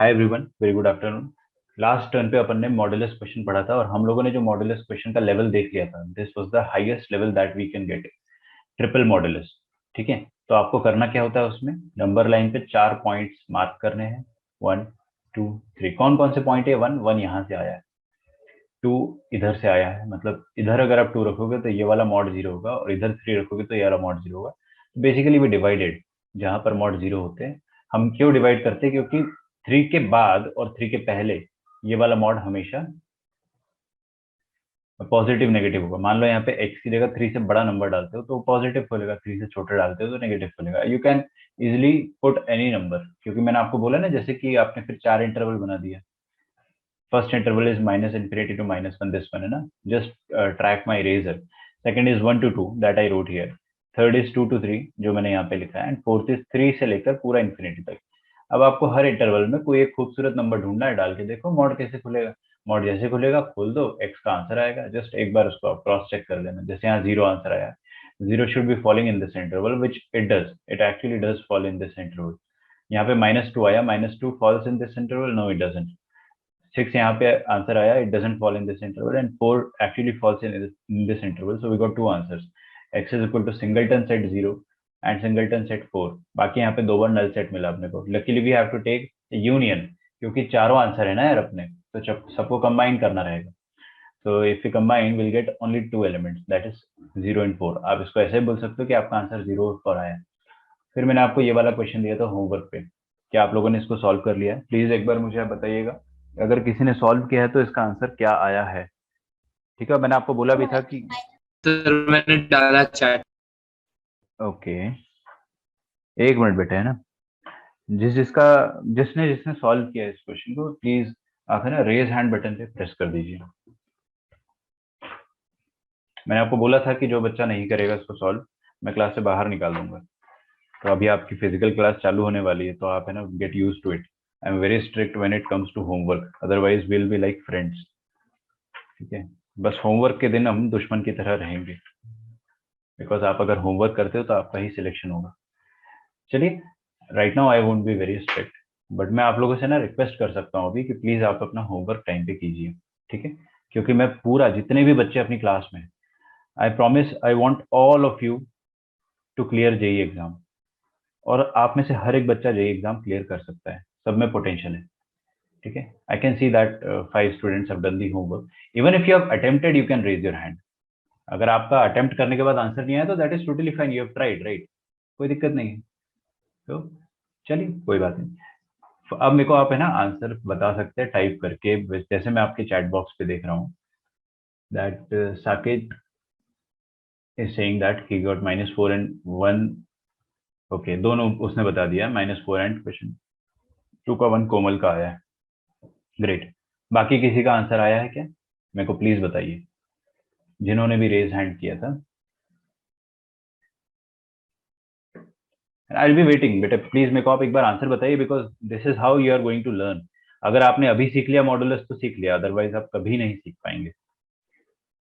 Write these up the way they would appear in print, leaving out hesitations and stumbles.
Hi everyone, very good afternoon. Last turn पे अपन ने modulus question पढ़ा था और हम लोगों ने जो मॉडुलस क्वेश्चन का लेवल देख लिया था, this was the highest level that we can get, triple modulus. ठीक है, तो आपको करना क्या होता है, उसमें नंबर लाइन पे 4 पॉइंट्स मार्क करने हैं। 1 2 3, कौन कौन से पॉइंट है? 1 यहाँ से आया है, 2 इधर से आया है, मतलब इधर अगर आप 2 रखोगे तो ये वाला मॉड 0 होगा और इधर 3 रखोगे तो ये वाला मॉड 0 होगा। बेसिकली वी डिवाइडेड जहां पर मॉड 0 होते हैं। हम क्यों डिवाइड करते हैं? क्योंकि 3 के बाद और 3 के पहले ये वाला मॉड हमेशा पॉजिटिव नेगेटिव होगा। मान लो यहाँ पे x की जगह 3 से बड़ा नंबर डालते हो तो पॉजिटिव खोलेगा, 3 से छोटा डालते हो तो नेगेटिव खोलेगा। You can easily put any number, क्योंकि मैंने आपको बोला ना, जैसे कि आपने फिर 4 इंटरवल बना दिया। First interval is -infinity to -1, this one है ना, just track my eraser. Second is 1 to 2 that I wrote here. Third is 2 to 3 जो मैंने यहाँ पे लिखा है, एंड फोर्थ इज 3 से लेकर पूरा इन्फिनिटी तक। अब आपको हर इंटरवल में कोई एक खूबसूरत नंबर ढूंढना है, डाल के देखो मॉड कैसे खुलेगा। मॉड जैसे खुलेगा खोल दो, एक्स का आंसर आएगा। जस्ट एक बार उसको आप क्रॉस चेक कर लेना। जैसे यहाँ 0 आंसर आया, 0 should be falling in this interval, which it does, it actually does fall in this interval. यहाँ पे -2 आया, -2 falls in this interval, no it doesn't. 6 यहाँ पे आंसर आया, it doesn't fall in this interval, and 4 actually falls in this interval, so we got 2 answers. x is equal to singleton set 0 and singleton set 4। बाकी यहाँ पे 2 बार null set मिला अपने को। Luckily we have to take union, क्योंकि चारों answer है ना यार अपने, तो सबको कंबाइन करना रहेगा। तो if you combine will get only 2 elements, that is 0 and 4। आप इसको ऐसे बोल सकते हो कि आपका आंसर 0 और 4 आया। फिर मैंने आपको ये वाला क्वेश्चन दिया था होमवर्क पे, क्या आप लोगों ने इसको सॉल्व कर लिया है? प्लीज एक बार मुझे आप बताइएगा, अगर किसी ने सॉल्व किया है तो इसका आंसर क्या आया है। ठीक है, मैंने आपको बोला भी था कि सर मैंने डाला चैट। ओके, एक मिनट बेटा, है ना, जिसने जिसने सॉल्व किया इस क्वेश्चन को, प्लीज आप है ना रेज हैंड बटन पे प्रेस कर दीजिए। मैंने आपको बोला था कि जो बच्चा नहीं करेगा इसको सॉल्व, मैं क्लास से बाहर निकाल दूंगा। तो अभी आपकी फिजिकल क्लास चालू होने वाली है, तो आप है ना get use to it. I am very strict when it comes to homework, otherwise will be like friends. ठीक है, बस होमवर्क के दिन हम दुश्मन की तरह रहेंगे, बिकॉज आप अगर होमवर्क करते हो तो आपका ही सिलेक्शन होगा। चलिए, right now I won't be very strict, but मैं आप लोगों से ना रिक्वेस्ट कर सकता हूँ अभी कि प्लीज आप अपना होमवर्क टाइम पे कीजिए। ठीक है, क्योंकि मैं पूरा, जितने भी बच्चे अपनी क्लास में, I promise I want all of you to clear JEE exam. और आप में से हर एक बच्चा जेई एग्जाम क्लियर कर सकता है, सब में पोटेंशियल है। ठीक है, I can see that 5 students have done the homework. Even if you have attempted you can raise your hand. अगर आपका अटेम्प्ट करने के बाद आंसर नहीं आया तो that is totally fine, you have tried, right? कोई दिक्कत नहीं है। तो चलिए, कोई बात नहीं। तो अब मेरे को आप है ना आंसर बता सकते हैं टाइप करके, जैसे मैं आपके चैट बॉक्स पे देख रहा हूँ that Saket is saying that he got -4 and 1। Okay, दोनों उसने बता दिया, -4 एंड क्वेश्चन 2 का 1 कोमल का आया है। ग्रेट। बाकी किसी का आंसर आया है क्या? मेरे को प्लीज बताइए, जिन्होंने भी रेज हैंड किया था। आई विल बी वेटिंग बेटा, प्लीज मेरे को आप एक बार आंसर बताइए, because this is how you are going to learn. अगर आपने अभी सीख लिया मॉडुलस तो सीख लिया, अदरवाइज आप कभी नहीं सीख पाएंगे,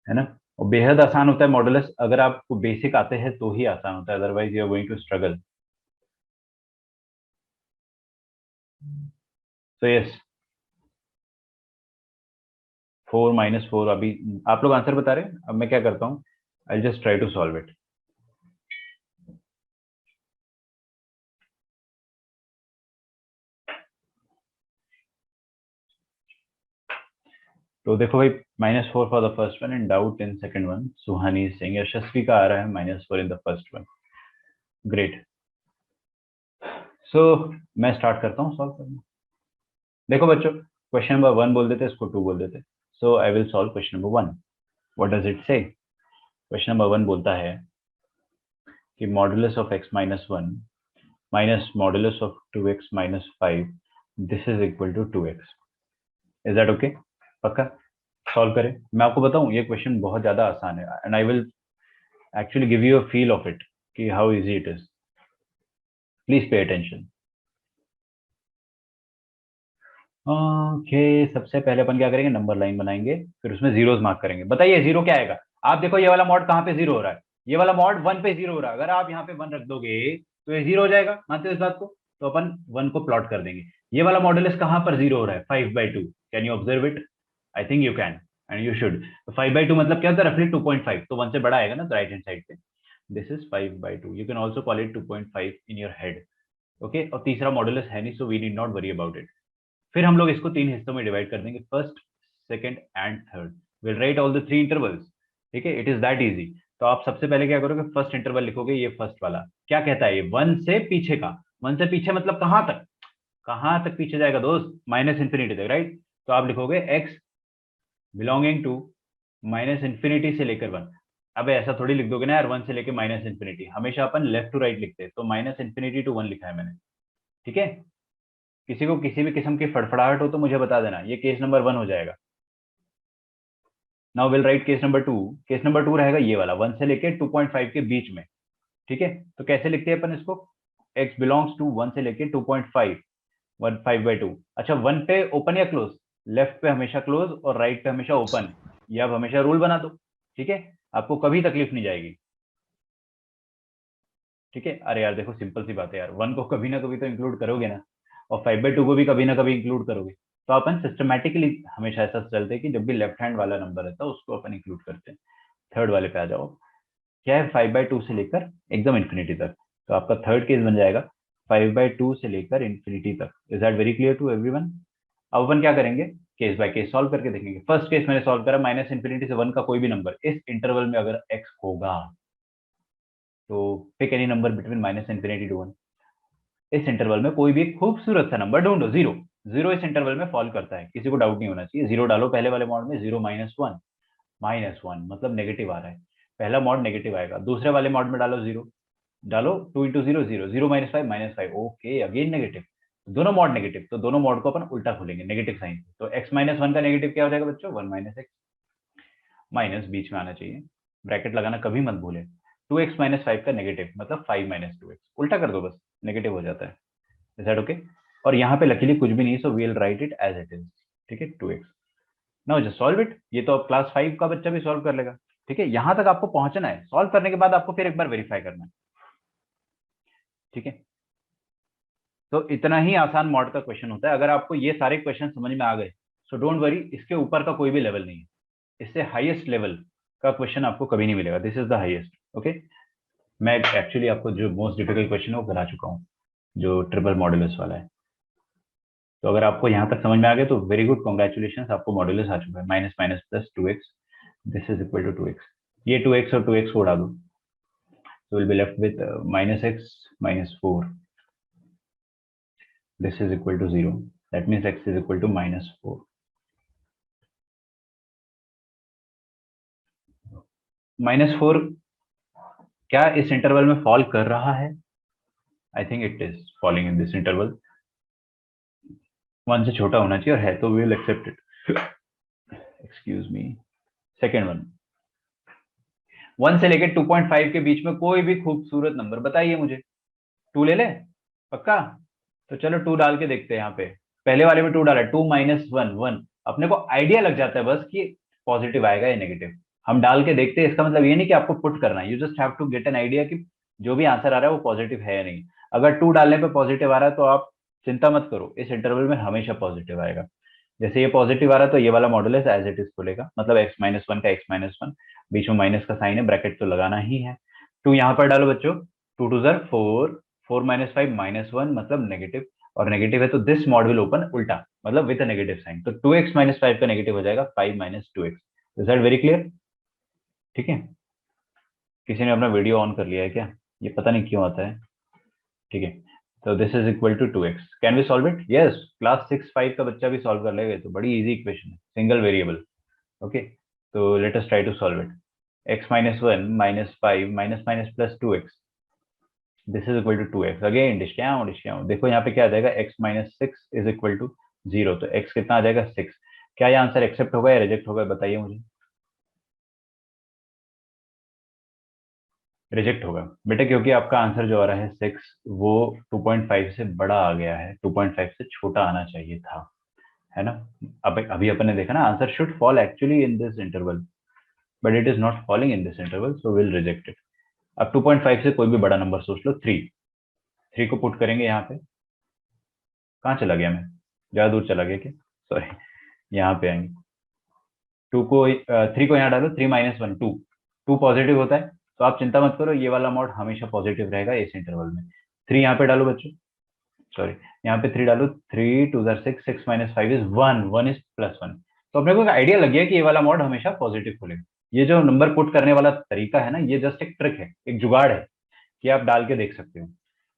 है ना। और बेहद आसान होता है मॉडुलस, अगर आपको बेसिक आते हैं तो ही आसान होता है, otherwise you are going to struggle. तो यस, 4 - 4 अभी आप लोग आंसर बता रहे हैं। अब मैं क्या करता हूँ, I just try to solve it. तो देखो भाई, -4 for the first one and doubt in second one, Suhani Singh. Yashasvi का आ रहा है -4 in the first one. Great. So मैं स्टार्ट करता हूँ सॉल्व करना। देखो बच्चों, क्वेश्चन नंबर 1 बोल देते, इसको 2 बोल देते। So I will solve question number 1। What does it say? Question number 1 बोलता है कि modulus of x-1 minus modulus of 2x-5, this is equal to 2x। Is that okay? पक्का? सॉल्व करें। मैं आपको बताऊं, ये क्वेश्चन बहुत ज्यादा आसान है, and I will actually give you a feel of it कि how easy it is. Please pay attention. Okay, सबसे पहले अपन क्या करेंगे, नंबर लाइन बनाएंगे, फिर उसमें जीरोस मार्क करेंगे। बताइए जीरो क्या आएगा? आप देखो ये वाला मॉड कहाँ पे जीरो हो रहा है, ये वाला मॉड 1 पे जीरो हो रहा है। अगर आप यहाँ पे 1 रख दोगे तो ये जीरो हो जाएगा, मानते हो इस बात को? तो अपन 1 को प्लॉट कर देंगे। ये वाला मॉडुलस कहाँ पर 0 हो रहा है? 5/2। Can you observe it? I think you can and you should. तो 5/2 मतलब क्या होता है? रफली 2.5, तो 1 से बड़ा आएगा ना, तो राइट हैंड साइड पे। This is 5/2। You can also call it 2.5 in your head. Okay, और तीसरा मॉडुलस है नहीं, so we need not worry about it. फिर हम लोग इसको 3 हिस्सों में डिवाइड कर देंगे, first, second and third. Will write all the 3 intervals. ठीक है, इट इज दैट इजी। तो आप सबसे पहले क्या करोगे? फर्स्ट इंटरवल लिखोगे, ये फर्स्ट वाला क्या कहता है? ये 1 से पीछे का। 1 से पीछे मतलब कहां तक? कहां तक पीछे जाएगा दोस्त? माइनस इंफिनिटी तक, राइट? तो आप लिखोगे x belonging to minus infinity से लेकर 1। अब ऐसा थोड़ी लिख दोगे ना यार, 1 से लेकर माइनस इंफिनिटी। हमेशा अपन लेफ्ट टू राइट लिखते हैं, तो माइनस इंफिनिटी टू 1 लिखा है मैंने। ठीक है, किसी को किसी भी किस्म की फड़फड़ाहट हो तो मुझे बता देना। ये केस नंबर 1 हो जाएगा। Now will write case number 2। Case number 2 रहेगा ये वाला, 1 से लेके 2.5 के बीच में। ठीक है, तो कैसे लिखते हैं अपन इसको? x बिलोंग्स टू 1 से लेके 2.5, 5/2। अच्छा, 1 पे ओपन या क्लोज? लेफ्ट पे हमेशा क्लोज और राइट पे हमेशा ओपन। ये आप हमेशा रूल बना दो। ठीक है, आपको कभी तकलीफ नहीं जाएगी। ठीक है, अरे यार देखो, सिंपल सी बात है यार, 1 को कभी ना कभी तो इंक्लूड करोगे ना, और 5/2 को भी कभी ना कभी इंक्लूड करोगे। तो अपन सिस्टमैटिकली हमेशा ऐसा चलते हैं कि जब भी लेफ्ट हैंड वाला नंबर रहता है उसको अपन इंक्लूड करते हैं। थर्ड वाले पे आ जाओ। क्या है? 5/2 से लेकर एकदम इन्फिनिटी तक। तो आपका थर्ड केस बन जाएगा 5/2 से लेकर इन्फिनिटी तक। Is that very clear to everyone? अब अपन क्या करेंगे? केस बाय केस सॉल्व करके देखेंगे। फर्स्ट केस मैंने सॉल्व करा, माइनस इंफिनिटी से 1 का कोई भी नंबर इस इंटरवल में अगर x होगा, तो pick any number between minus infinity to 1। इस इंटरवल में कोई भी एक खूबसूरत सा नंबर ढूंढो। 0, 0 इस इंटरवल में फॉल करता है, किसी को डाउट नहीं होना चाहिए। 0 डालो पहले वाले मॉड में, 0 -1, -1 मतलब नेगेटिव आ रहा है, पहला मॉड नेगेटिव आएगा। दूसरे वाले मॉड में डालो 0, डालो 2 इंटू 0 0, 0 -5 -5, ओके अगेन नेगेटिव। दोनों मॉड नेगेटिव, तो दोनों मॉड को अपन उल्टा खोलेंगे नेगेटिव साइन। तो x -1 का नेगेटिव क्या हो जाएगा बच्चों? 1 - x। माइनस बीच में आना चाहिए, ब्रैकेट लगाना कभी मत भूले। 2x - 5 का नेगेटिव मतलब 5 - 2x, उल्टा कर दो बस, नेगेटिव हो जाता है। Is that okay? और यहाँ पे लकीली कुछ भी नहीं, so we will write it as it is. ठीक है, 2x। Now just solve it. ये तो अब क्लास 5 का बच्चा भी सॉल्व कर लेगा। ठीक है, यहां तक आपको पहुंचना है। सॉल्व करने के बाद आपको फिर एक बार वेरीफाई करना है। ठीक है, तो इतना ही आसान मॉड का क्वेश्चन होता है। अगर आपको ये सारे क्वेश्चन समझ में आ गए, सो डोंट वरी, इसके ऊपर का कोई भी लेवल नहीं है। इससे हाईएस्ट लेवल का क्वेश्चन आपको कभी नहीं मिलेगा। This is the highest. Okay, मैं एक्चुअली आपको जो मोस्ट डिफिकल्ट क्वेश्चन है वो करा चुका हूँ, जो ट्रिपल मॉडुलस वाला है। तो अगर आपको यहाँ तक समझ में आ गया तो वेरी गुड, कॉन्ग्रेचुलेशन, आपको मॉडुलस आ चुका है। Minus minus plus 2x, this is equal to 2x। ये 2x और 2x को उड़ा दो, so we'll be left with -x -4. This is equal to 0. That means x is equal to -4. -4 क्या इस इंटरवल में फॉल कर रहा है? I think it is falling in this interval. 1 से छोटा होना चाहिए, और है तो we will accept it. Excuse me. Second one, 1 से लेकर 2.5 के बीच में कोई भी खूबसूरत नंबर बताइए मुझे। 2 ले ले पक्का? तो चलो 2 डाल के देखते हैं। यहाँ पे पहले वाले में 2 डाला, 2 - 1 1। अपने को आइडिया लग जाता है बस कि पॉजिटिव आएगा या नेगेटिव। हम डाल के देखते हैं, इसका मतलब ये नहीं कि आपको पुट करना है, you just have to get an idea कि जो भी आंसर आ रहा है वो पॉजिटिव है या नहीं। अगर 2 डालने पे पॉजिटिव आ रहा है तो आप चिंता मत करो, इस इंटरवल में हमेशा पॉजिटिव आएगा। जैसे ये पॉजिटिव आ रहा है तो ये वाला मॉडुलस एज इट इज खुलेगा, मतलब x -1 का x -1, बीच में माइनस का साइन है, ब्रैकेट तो लगाना ही है। 2 यहाँ पर डालो बच्चों, 2 2 ज़र 4, 4 - 5 -1 मतलब नेगेटिव, और नेगेटिव है तो दिस मॉड विल ओपन उल्टा, मतलब विद अ नेगेटिव साइन। तो 2x - 5 का नेगेटिव हो जाएगा 5 - 2x। Is that very clear? ठीक है, किसी ने अपना वीडियो ऑन कर लिया है क्या? ये पता नहीं क्यों आता है। ठीक है, तो this is equal to 2x। Can we solve it? Yes, class 6 5 का बच्चा भी सॉल्व कर लेगा, तो बड़ी इजी इक्वेशन है, सिंगल वेरिएबल। ओके, तो let us try to solve it. x -1 -5 minus minus plus 2x, this is equal to 2x। Again discount, देखो यहाँ पे क्या आ जाएगा, x -6 इज इक्वल टू 0। तो x कितना आ जाएगा? 6। क्या ये आंसर एक्सेप्ट होगा या रिजेक्ट होगा, बताइए मुझे। रिजेक्ट होगा बेटा, क्योंकि आपका आंसर जो आ रहा है 6, वो 2.5 से बड़ा आ गया है, 2.5 से छोटा आना चाहिए था, है ना? अब अभी अपन ने देखा ना, answer should fall actually in this interval, but it is not falling in this interval, so will reject it. अब 2.5 से कोई भी बड़ा नंबर सोच लो, 3 को पुट करेंगे यहाँ पे, कहाँ चला गया मैं, ज़्यादा दूर चला गया क्या, सॉरी, यहाँ पे आएंगे। 2 को 3 को यहाँ डालो, 3 माइनस 1 2, 2 पॉजिटिव होता है, तो आप चिंता मत करो, ये वाला मॉड हमेशा पॉजिटिव रहेगा इस इंटरवल में। 3 यहाँ पे डालो बच्चों, सॉरी, यहाँ पे 3 डालो, 3 2 6, 6 माइनस 5 इज 1, 1 इज +1। तो अपने को एक आइडिया लग गया कि ये वाला मॉड हमेशा पॉजिटिव खुलेगा। ये जो नंबर पुट करने वाला तरीका है ना, ये जस्ट एक ट्रिक है, एक जुगाड़ है कि आप डाल के देख सकते हो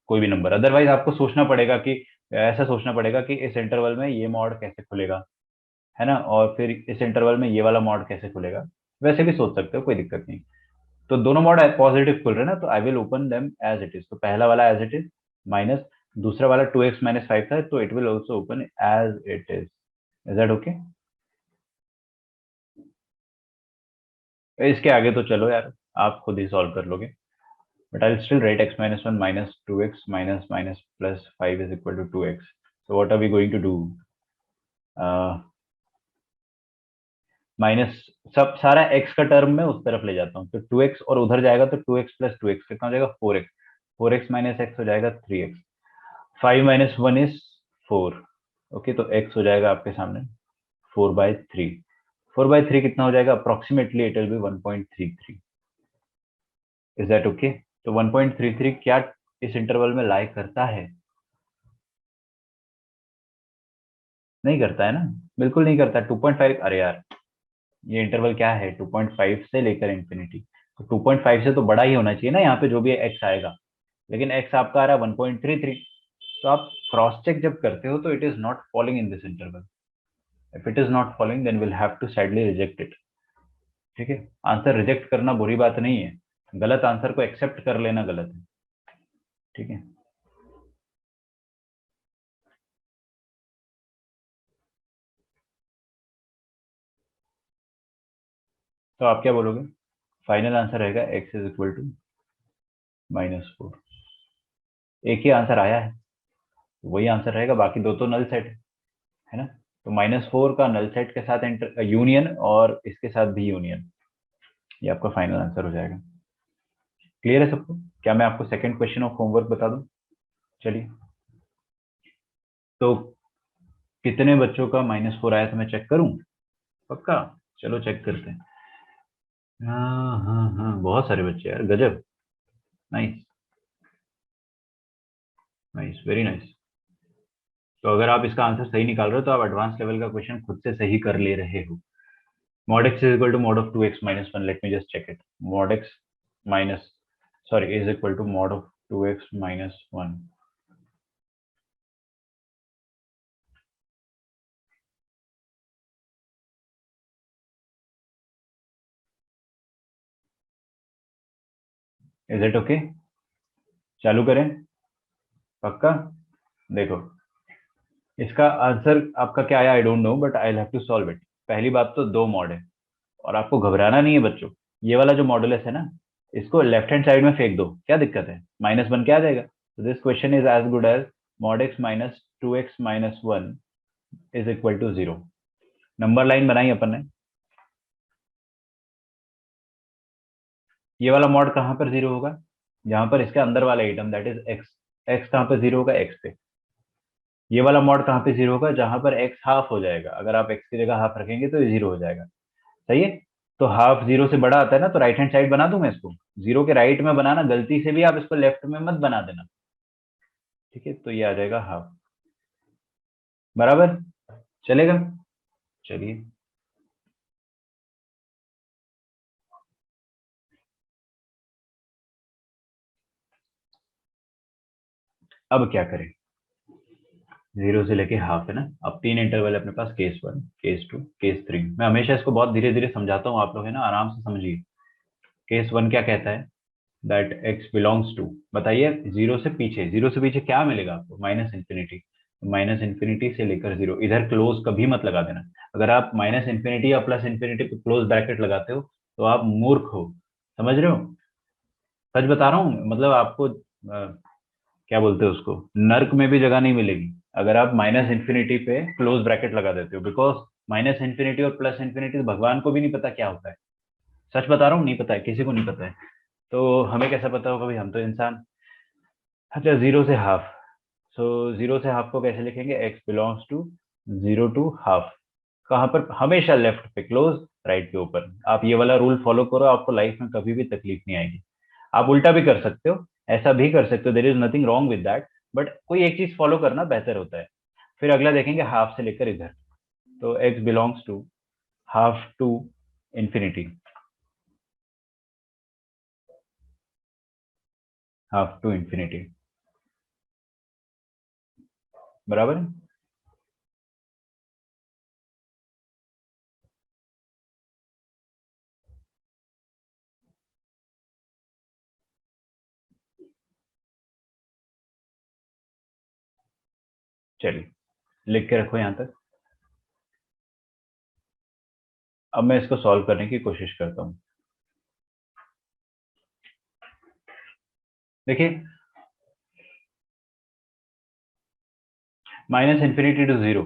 कोई भी नंबर। अदरवाइज आपको सोचना पड़ेगा कि, ऐसा सोचना पड़ेगा कि इस इंटरवल में ये मॉड कैसे खुलेगा, है ना, और फिर इस इंटरवल में ये वाला मॉड कैसे खुलेगा। वैसे भी सोच सकते हो, कोई दिक्कत नहीं। तो दोनों मॉड पॉजिटिव खुल रहे हैं ना, तो I will open them as it is. तो पहला वाला एज इट इज माइनस, दूसरा वाला 2x माइनस 5 था, तो it will also open as it is that okay? इसके आगे तो चलो यार, आप खुद ही सॉल्व कर लोगे, but I will still write x minus 1 minus 2x minus minus plus 5 is equal to 2x। So what are we going to do? Minus, सब सारा x का टर्म में उस तरफ ले जाता हूँ, तो 2x और उधर जाएगा तो 2x प्लस 2x कितना हो जाएगा, 4x, 4x माइनस x हो जाएगा 3x, 5 माइनस 1 इज 4। ओके, तो x हो जाएगा आपके सामने 4/3। 4/3 कितना हो जाएगा, approximately it will be 1.33। Is that okay? तो 1.33 क्या इस इंटरवल में लाई करता है? नहीं करता है ना, बिल्कुल नहीं करता। 2.5, अरे यार, ये इंटरवल क्या है, 2.5 से लेकर इंफिनिटी, तो 2.5 से तो बड़ा ही होना चाहिए ना यहाँ पे जो भी एक्स आएगा, लेकिन एक्स आपका आ रहा है 1.33। तो आप क्रॉस चेक जब करते हो तो it is not following in this interval. If it is not following then will have to sadly reject it. ठीक है, आंसर रिजेक्ट करना बुरी बात नहीं है, गलत आंसर को एक्सेप्ट कर लेना गलत है। ठीक है, तो आप क्या बोलोगे? फाइनल आंसर रहेगा एक्स इज इक्वल टू -4। एक ही आंसर आया है, वही आंसर रहेगा, बाकी दो तो नल सेट है ना। तो -4 का नल सेट के साथ यूनियन, और इसके साथ भी यूनियन, ये आपका फाइनल आंसर हो जाएगा। क्लियर है सबको? क्या मैं आपको सेकंड क्वेश्चन ऑफ होमवर्क बता दूं? चलिए, तो कितने बच्चों का -4 आया था मैं चेक करूं? पक्का? चलो चेक करते हैं। हाँ हाँ हाँ, बहुत सारे बच्चे यार, गजब, नाइस, नाइस, वेरी नाइस। तो अगर आप इसका आंसर सही निकाल रहे हो तो आप एडवांस लेवल का क्वेश्चन खुद से सही कर ले रहे हो। mod x is equal to mod of 2x minus 1, let me just check it, mod x minus, sorry, is equal to mod of 2x minus 1। Is it okay? चालू करें? पक्का? देखो, इसका आंसर आपका क्या आया I don't know, but I have to solve it. पहली बात तो दो मॉड है, और आपको घबराना नहीं है बच्चों। ये वाला जो मॉडुलस है ना, इसको लेफ्ट हैंड साइड में फेंक दो, क्या दिक्कत है, -1 क्या आ जाएगा। तो this question is as good as mod x minus 2x minus 1 is equal to 0। Number line बनाई अपन ने, ये वाला मॉड कहाँ पर 0 होगा, जहां पर इसके अंदर वाला item that is x, x कहाँ पर 0 होगा, x पे। ये वाला मॉड कहाँ पे 0 होगा, जहां पर x हाफ हो जाएगा, अगर आप x की जगह हाफ रखेंगे तो ये 0 हो जाएगा। सही है, तो हाफ 0 से बड़ा आता है ना, तो राइट हैंड साइड बना दूं मैं इसको, 0 के राइट में बनाना, गलती से भी आप इसको लेफ्ट में मत बना देना। ठीक है, तो ये आ जाएगा हाफ, बराबर, चलेगा? चलिए, अब क्या करें, 0 से लेके हाफ है ना, अब 3 इंटरवल है अपने पास, केस 1, केस 2, केस 3। मैं हमेशा इसको बहुत धीरे धीरे समझाता हूँ, आप लोग है ना आराम से समझिए। केस 1 क्या कहता है, दैट x बिलोंग्स टू, बताइए, 0 से पीछे, 0 से पीछे क्या मिलेगा आपको, माइनस इन्फिनिटी। माइनस इन्फिनिटी से लेकर 0, इधर क्लोज कभी मत लगा देना। अगर आप माइनस इन्फिनिटी या प्लस इन्फिनिटी पे क्लोज ब्रैकेट लगाते हो तो आप मूर्ख हो, समझ रहे हो? सच बता रहा हूँ, मतलब आपको क्या बोलते हैं उसको, नर्क में भी जगह नहीं मिलेगी अगर आप माइनस इन्फिनिटी पे क्लोज ब्रैकेट लगा देते हो, बिकॉज माइनस इन्फिनिटी और प्लस इन्फिनिटी भगवान को भी नहीं पता क्या होता है। सच बता रहा हूँ, नहीं पता है, किसी को नहीं पता है, तो हमें कैसा पता होगा भाई, हम तो इंसान। अच्छा, 0 से हाफ, सो 0 से हाफ को कैसे लिखेंगे, x belongs to 0 to half, कहाँ पर, हमेशा लेफ्ट पे क्लोज, राइट के ऊपर। आप ये वाला रूल फॉलो करो, आपको लाइफ में कभी भी तकलीफ नहीं आएगी। आप उल्टा भी कर सकते हो, ऐसा भी कर सकते हो, there is nothing wrong with that, but कोई एक चीज फॉलो करना बेहतर होता है। फिर अगला देखेंगे हाफ से लेकर इधर, तो x belongs to half to infinity, half to infinity, बराबर है। चलिए लिख के रखो यहां तक। अब मैं इसको सॉल्व करने की कोशिश करता हूं। देखिए, माइनस इंफिनिटी टू जीरो,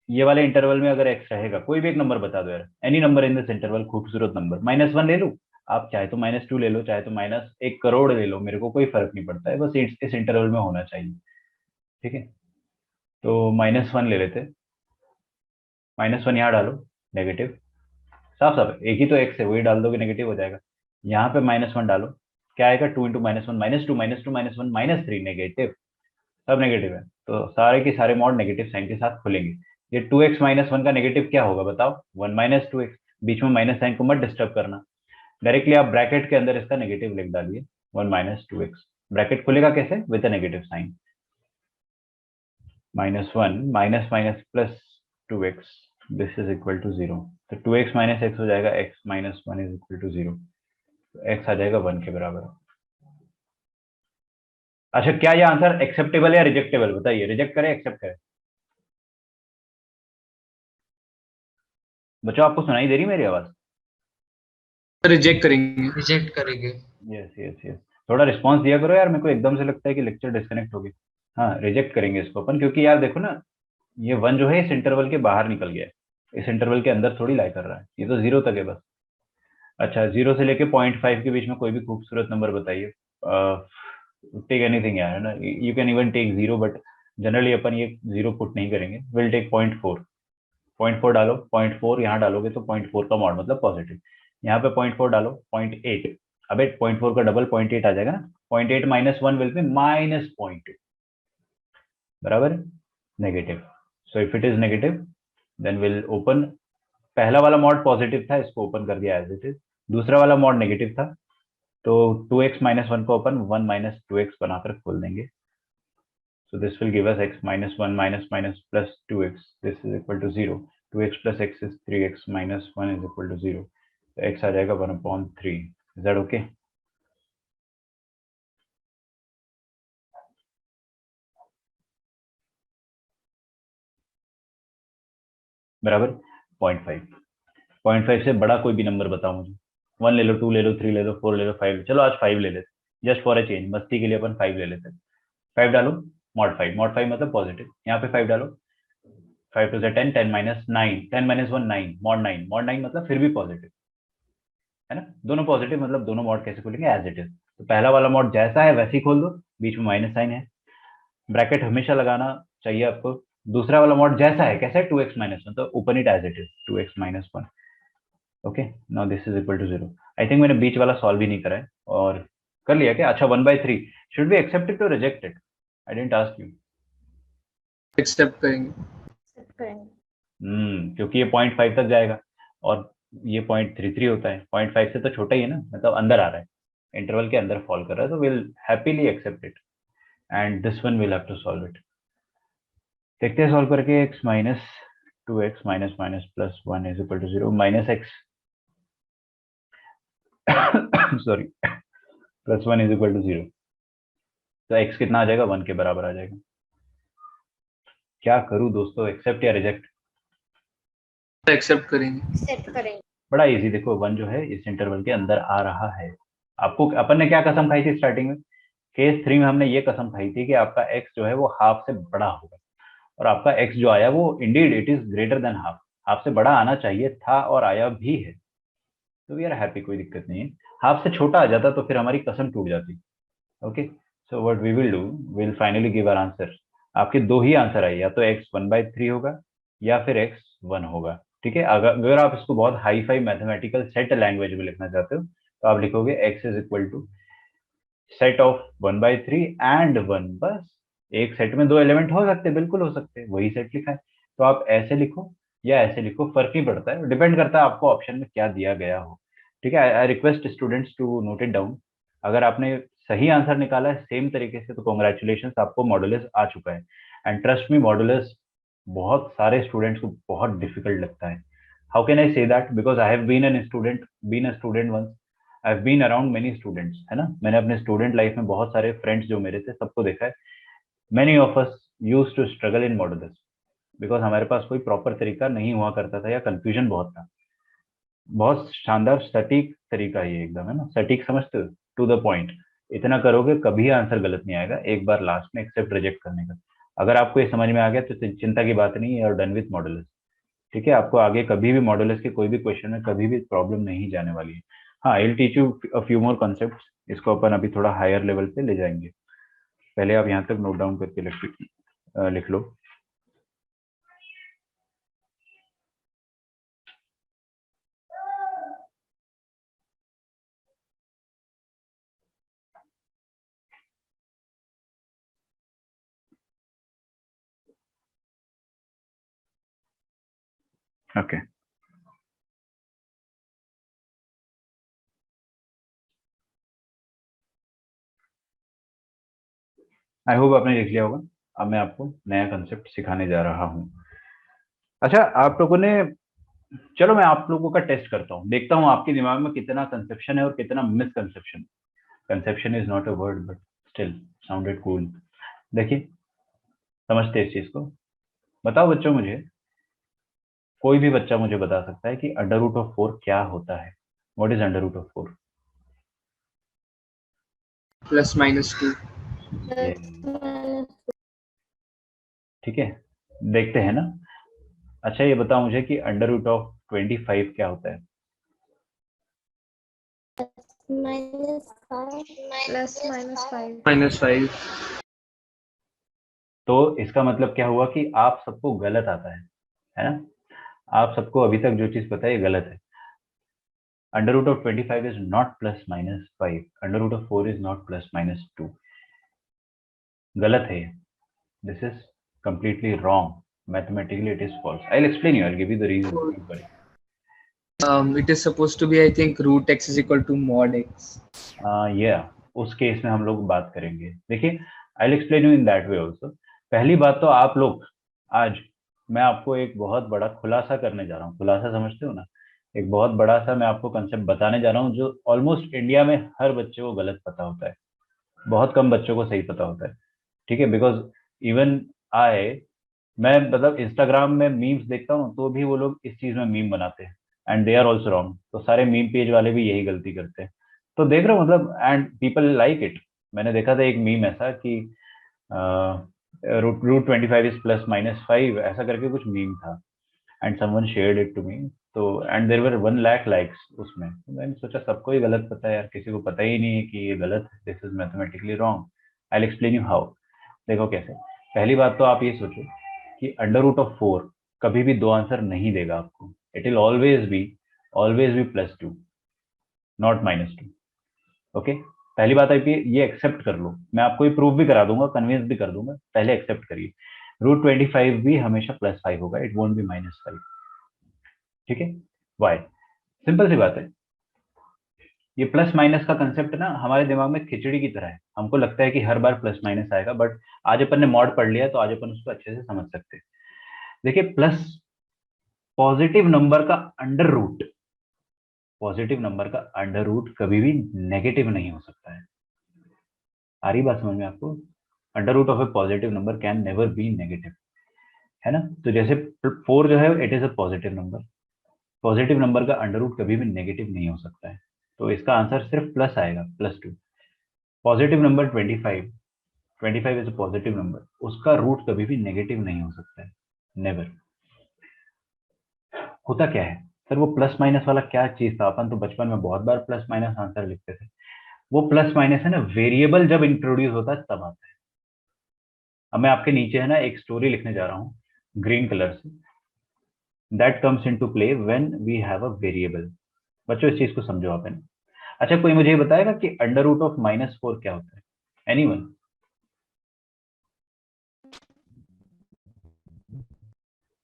ये वाले इंटरवल में अगर x रहेगा, कोई भी एक नंबर बता दो यार, any number in this interval, खूबसूरत नंबर, -1 ले लूं, आप चाहे तो -2 ले लो, चाहे तो -1 करोड़ ले लो, मेरे को कोई फर्क नहीं पड़ता है, बस इस इंटरवल में होना चाहिए। ठीक है, तो -1 ले लेते, -1 यहाँ डालो, नेगेटिव, साफ साफ एक ही तो x है, वही डाल दोगे नेगेटिव हो जाएगा। यहाँ पे -1 डालो, क्या आएगा, 2 इंटू -1, -2, -2, -1, -3, नेगेटिव, सब नेगेटिव है, तो सारे के सारे मॉड नेगेटिव साइन के साथ खुलेंगे। ये 2x माइनस वन का नेगेटिव क्या होगा बताओ, 1 माइनस 2x, बीच में माइनस साइन को मत डिस्टर्ब करना, डायरेक्टली आप ब्रैकेट के अंदर इसका नेगेटिव लिख डालिए, 1 माइनस 2x, ब्रैकेट खुलेगा कैसे, with a negative sign, -1 minus minus plus 2x, this is equal to 0, तो 2x माइनस x हो जाएगा, x minus 1 is equal to 0, x आ जाएगा 1 के बराबर। अच्छा, क्या ये आंसर एक्सेप्टेबल या रिजेक्टेबल, बताइए, रिजेक्ट करें एक्सेप्ट करें। बच्चों आपको सुनाई दे रही मेरी आवाज? रिजेक्ट करेंगे। रिजेक्ट करेंगे। यस यस यस, थोड़ा रिस्पांस दिया करो यार, मेरे को एकदम से लगता है कि लेक्चर डिस्कनेक्ट हो गई। हाँ, रिजेक्ट करेंगे इसको अपन, क्योंकि यार देखो ना, ये 1 जो है इस इंटरवल के बाहर निकल गया है, इस इंटरवल के अंदर थोड़ी लाई कर रहा है, ये तो 0 तक है बस। अच्छा, 0 से लेके 0.5 के बीच में कोई भी खूबसूरत नंबर बताइए, टेक एनीथिंग यार, है ना, you can even take 0, but generally अपन ये 0 पुट नहीं करेंगे, विल टेक 0.4, 0.4 डालो, 0.4 यहाँ डालोगे तो 0.4 का मॉड मतलब पॉजिटिव, यहाँ पे 0.4 डालो, 0.8, अबे 0.4 का डबल 0.8 आ जाएगा ना, 0.8 माइनस 1 विल बी -0.8, बराबर, negative, so if it is negative then will open, पहला वाला मॉड पॉजिटिव था, इसको ओपन कर दिया एज इट इज, दूसरा वाला मॉड नेगेटिव था, तो 2x माइनस 1 को अपन 1 माइनस 2x बनाकर खोल देंगे, so this will give us x minus 1 minus minus plus 2x, this is equal to 0, 2x plus x is 3x minus 1 is equal to 0, तो x आ जाएगा 1/3, is that okay? बराबर, 0.5 से बड़ा कोई भी नंबर बताओ मुझे, 1 ले लो, 2 ले लो, 3 ले लो, 4 ले लो, 5 ले, चलो आज 5 ले लेते, जस्ट फॉर अ चेंज, मस्ती के लिए अपन 5 ले लेते, 5 डालो, mod 5 मतलब पॉजिटिव, यहाँ पे 5 डालो, 5 टू 10, 10 माइनस 9, 10 माइनस 1 9, mod 9 मतलब फिर भी पॉजिटिव, है ना, दोनों पॉजिटिव, मतलब दोनों मॉड कैसे खोलेंगे, एज इट इज, तो पहला वाला मॉड जैसा है वैसे ही खोल दो, बीच में माइनस साइन है, ब्रैकेट हमेशा लगाना चाहिए आपको, दूसरा वाला मॉड जैसा है, कैसा है, 2x माइनस वन, तो open it as it is, 2x minus one, okay, now this is equal to 0, I think मैंने बीच वाला सॉल्व ही नहीं करा है, और कर लिया क्या, अच्छा 1/3, should be accepted to rejected, I didn't ask you, accept करेंगे। क्योंकि ये 0.5 तक जाएगा, और ये 0.33 होता है, 0.5 से तो छोटा ही है ना, मतलब अंदर आ रहा है, इंटरवल के अंदर फॉल कर रहा है, तो will happily accept it, and this one will have to solve it, देखते हैं सॉल्व करके, x minus 2x minus minus plus 1 is equal to 0, minus x sorry plus 1 is equal to 0, तो x कितना आ जाएगा, 1 के बराबर आ जाएगा, क्या करूं दोस्तों, एक्सेप्ट या रिजेक्ट, एक्सेप्ट करेंगे। एक्सेप्ट करेंगे। बड़ा इजी, देखो 1 जो है इस इंटरवल के अंदर आ रहा है, आपको अपन ने क्या कसम खाई थी स्टार्टिंग में, केस 3 में हमने ये कसम खाई थी कि आपका x जो है वो हाफ से बड़ा होगा, और आपका x जो आया वो Indeed it is greater than half, half से बड़ा आना चाहिए था और आया भी है, तो वी आर हैप्पी, कोई दिक्कत नहीं है, हाफ से छोटा आ जाता तो फिर हमारी कसम टूट जाती, okay, so what we will do, will finally give our answer. आपके दो ही आंसर आए, या तो x 1/3 होगा या फिर x 1 होगा। ठीक है, अगर आप इसको बहुत hi fi mathematical set language में लिखना चाहते हो तो आप लिखोगे x is equal to set of 1/3 and 1। बस, एक सेट में दो एलिमेंट हो सकते हैं, बिल्कुल हो सकते हैं, वही सेट लिखा है। तो आप ऐसे लिखो या ऐसे लिखो, फर्क नहीं पड़ता है, डिपेंड करता है आपको ऑप्शन में क्या दिया गया हो। ठीक है, I request students to note it down. अगर आपने सही आंसर निकाला है सेम तरीके से तो कॉन्ग्रेचुलेशन, आपको मॉडुलस आ चुका है। एंड ट्रस्ट मी, मॉडुलस बहुत सारे स्टूडेंट्स को बहुत डिफिकल्ट लगता है। How can I say that, because I have been a student once. I have been around many students, है ना, मैंने अपने स्टूडेंट लाइफ में बहुत सारे फ्रेंड्स जो मेरे थे सबको देखा है। Many of us use to struggle in modulus because हमारे पास कोई प्रॉपर तरीका नहीं हुआ करता था या कंफ्यूजन बहुत था। बहुत शानदार सटीक तरीका ये एकदम, है ना, सटीक समझते हो, टू द पॉइंट। इतना करोगे कभी आंसर गलत नहीं आएगा, एक बार लास्ट में एक्सेप्ट रिजेक्ट करने का। अगर आपको ये समझ में आ गया तो चिंता की बात नहीं है, और डन विथ मॉडुलस। ठीक है, आपको आगे कभी भी मॉडुलस के कोई भी क्वेश्चन में कभी भी प्रॉब्लम नहीं जाने वाली है। हाँ, I will teach you a few more concepts, इसको अपन अभी थोड़ा हायर लेवल पे ले जाएंगे। पहले आप यहाँ तक नोट डाउन करके लिख लो। ओके, आई होप आपने लिख लिया होगा। अब मैं आपको नया कंसेप्ट सिखाने जा रहा हूँ। अच्छा, आप लोगों ने, चलो मैं आप लोगों का टेस्ट करता हूँ, देखता हूँ आपके दिमाग में कितना कंसेप्शन है और कितना misconception. Conception is not a word but still sounded cool. देखिए, समझते हैं इस चीज को। बताओ बच्चों, मुझे कोई भी बच्चा मुझे बता सकता है कि अंडर रूट ऑफ 4 क्या होता है? What is under root of 4? +-2। ये, ठीक है, देखते हैं ना। अच्छा, ये बताओ मुझे कि अंडर रूट ऑफ 25 क्या होता है? -5। तो इसका मतलब क्या हुआ कि आप सबको गलत आता है ना? आप सबको अभी तक जो चीज पता है ये गलत है। Under root of 25 is not +-5, under root of 4 is not +-2। गलत है ये, this is completely wrong. Mathematically it is false. I'll explain you, I'll give you the reason, don't worry. It is supposed to be, I think, root x is equal to mod x. Yeah, उस case में हम लोग बात करेंगे। देखिए, I will explain you in that way also. पहली बात तो आप लोग, आज मैं आपको एक बहुत बड़ा खुलासा करने जा रहा हूँ। खुलासा समझते हो ना, एक बहुत बड़ा सा मैं आपको कंसेप्ट बताने जा रहा हूँ जो ऑलमोस्ट इंडिया में हर बच्चे को गलत पता होता है, बहुत कम बच्चों को सही पता होता है। ठीक है, बिकॉज इवन आई, मैं मतलब इंस्टाग्राम में मीम्स देखता हूँ तो भी वो लोग इस चीज में मीम बनाते हैं, and they are also wrong. तो सारे मीम पेज वाले भी यही गलती करते हैं। तो देख रहे हो मतलब, एंड पीपल लाइक इट। मैंने देखा था एक मीम ऐसा कि रूट रूट 25 इज +-5, ऐसा करके कुछ मीम था, and someone shared it to me. तो and there were 1 lakh likes उसमें। तो मैंने सोचा सबको ही गलत पता है यार, किसी को पता ही नहीं है कि ये गलत है, this is mathematically wrong. I will explain you how. देखो कैसे। पहली बात तो आप ये सोचो कि अंडर रूट ऑफ 4 कभी भी दो आंसर नहीं देगा आपको। It will always be +2, not -2। Okay, पहली बात आप ये एक्सेप्ट कर लो। मैं आपको ये प्रूव भी करा दूंगा, कन्विंस भी कर दूंगा, पहले एक्सेप्ट करिए। रूट 25 भी हमेशा +5 होगा, इट वोंट बी -5। ठीक है, वाई? सिंपल सी बात है। ये प्लस माइनस का कंसेप्ट ना हमारे दिमाग में खिचड़ी की तरह है, हमको लगता है कि हर बार प्लस माइनस आएगा, बट आज अपन ने मॉड पढ़ लिया तो आज अपन उसको अच्छे से समझ सकते हैं। देखिए, प्लस पॉजिटिव नंबर का अंडर रूट, पॉजिटिव नंबर का अंडर रूट कभी भी नेगेटिव नहीं हो सकता है। आ रही बात समझ में आपको? Under root of a positive number can never be negative, है ना? तो जैसे 4 जो है it is a positive number, positive number का अंडर रूट कभी भी नेगेटिव नहीं हो सकता है। तो इसका आंसर सिर्फ प्लस आएगा, +2। Positive number 25, 25 is a positive number, उसका रूट कभी भी नेगेटिव नहीं हो सकता है, नेवर। होता क्या है सर, वो प्लस माइनस वाला क्या चीज था? अपन तो बचपन में बहुत बार प्लस माइनस आंसर लिखते थे। वो प्लस माइनस है ना वेरिएबल जब इंट्रोड्यूस होता है तब आता है। अब मैं आपके नीचे है ना एक स्टोरी लिखने जा रहा हूँ ग्रीन कलर से, that comes into play when we have a variable. बच्चों इस चीज को समझो आप है ना। अच्छा कोई मुझे ये बताएगा कि अंडर रूट ऑफ -4 क्या होता है? एनीवन?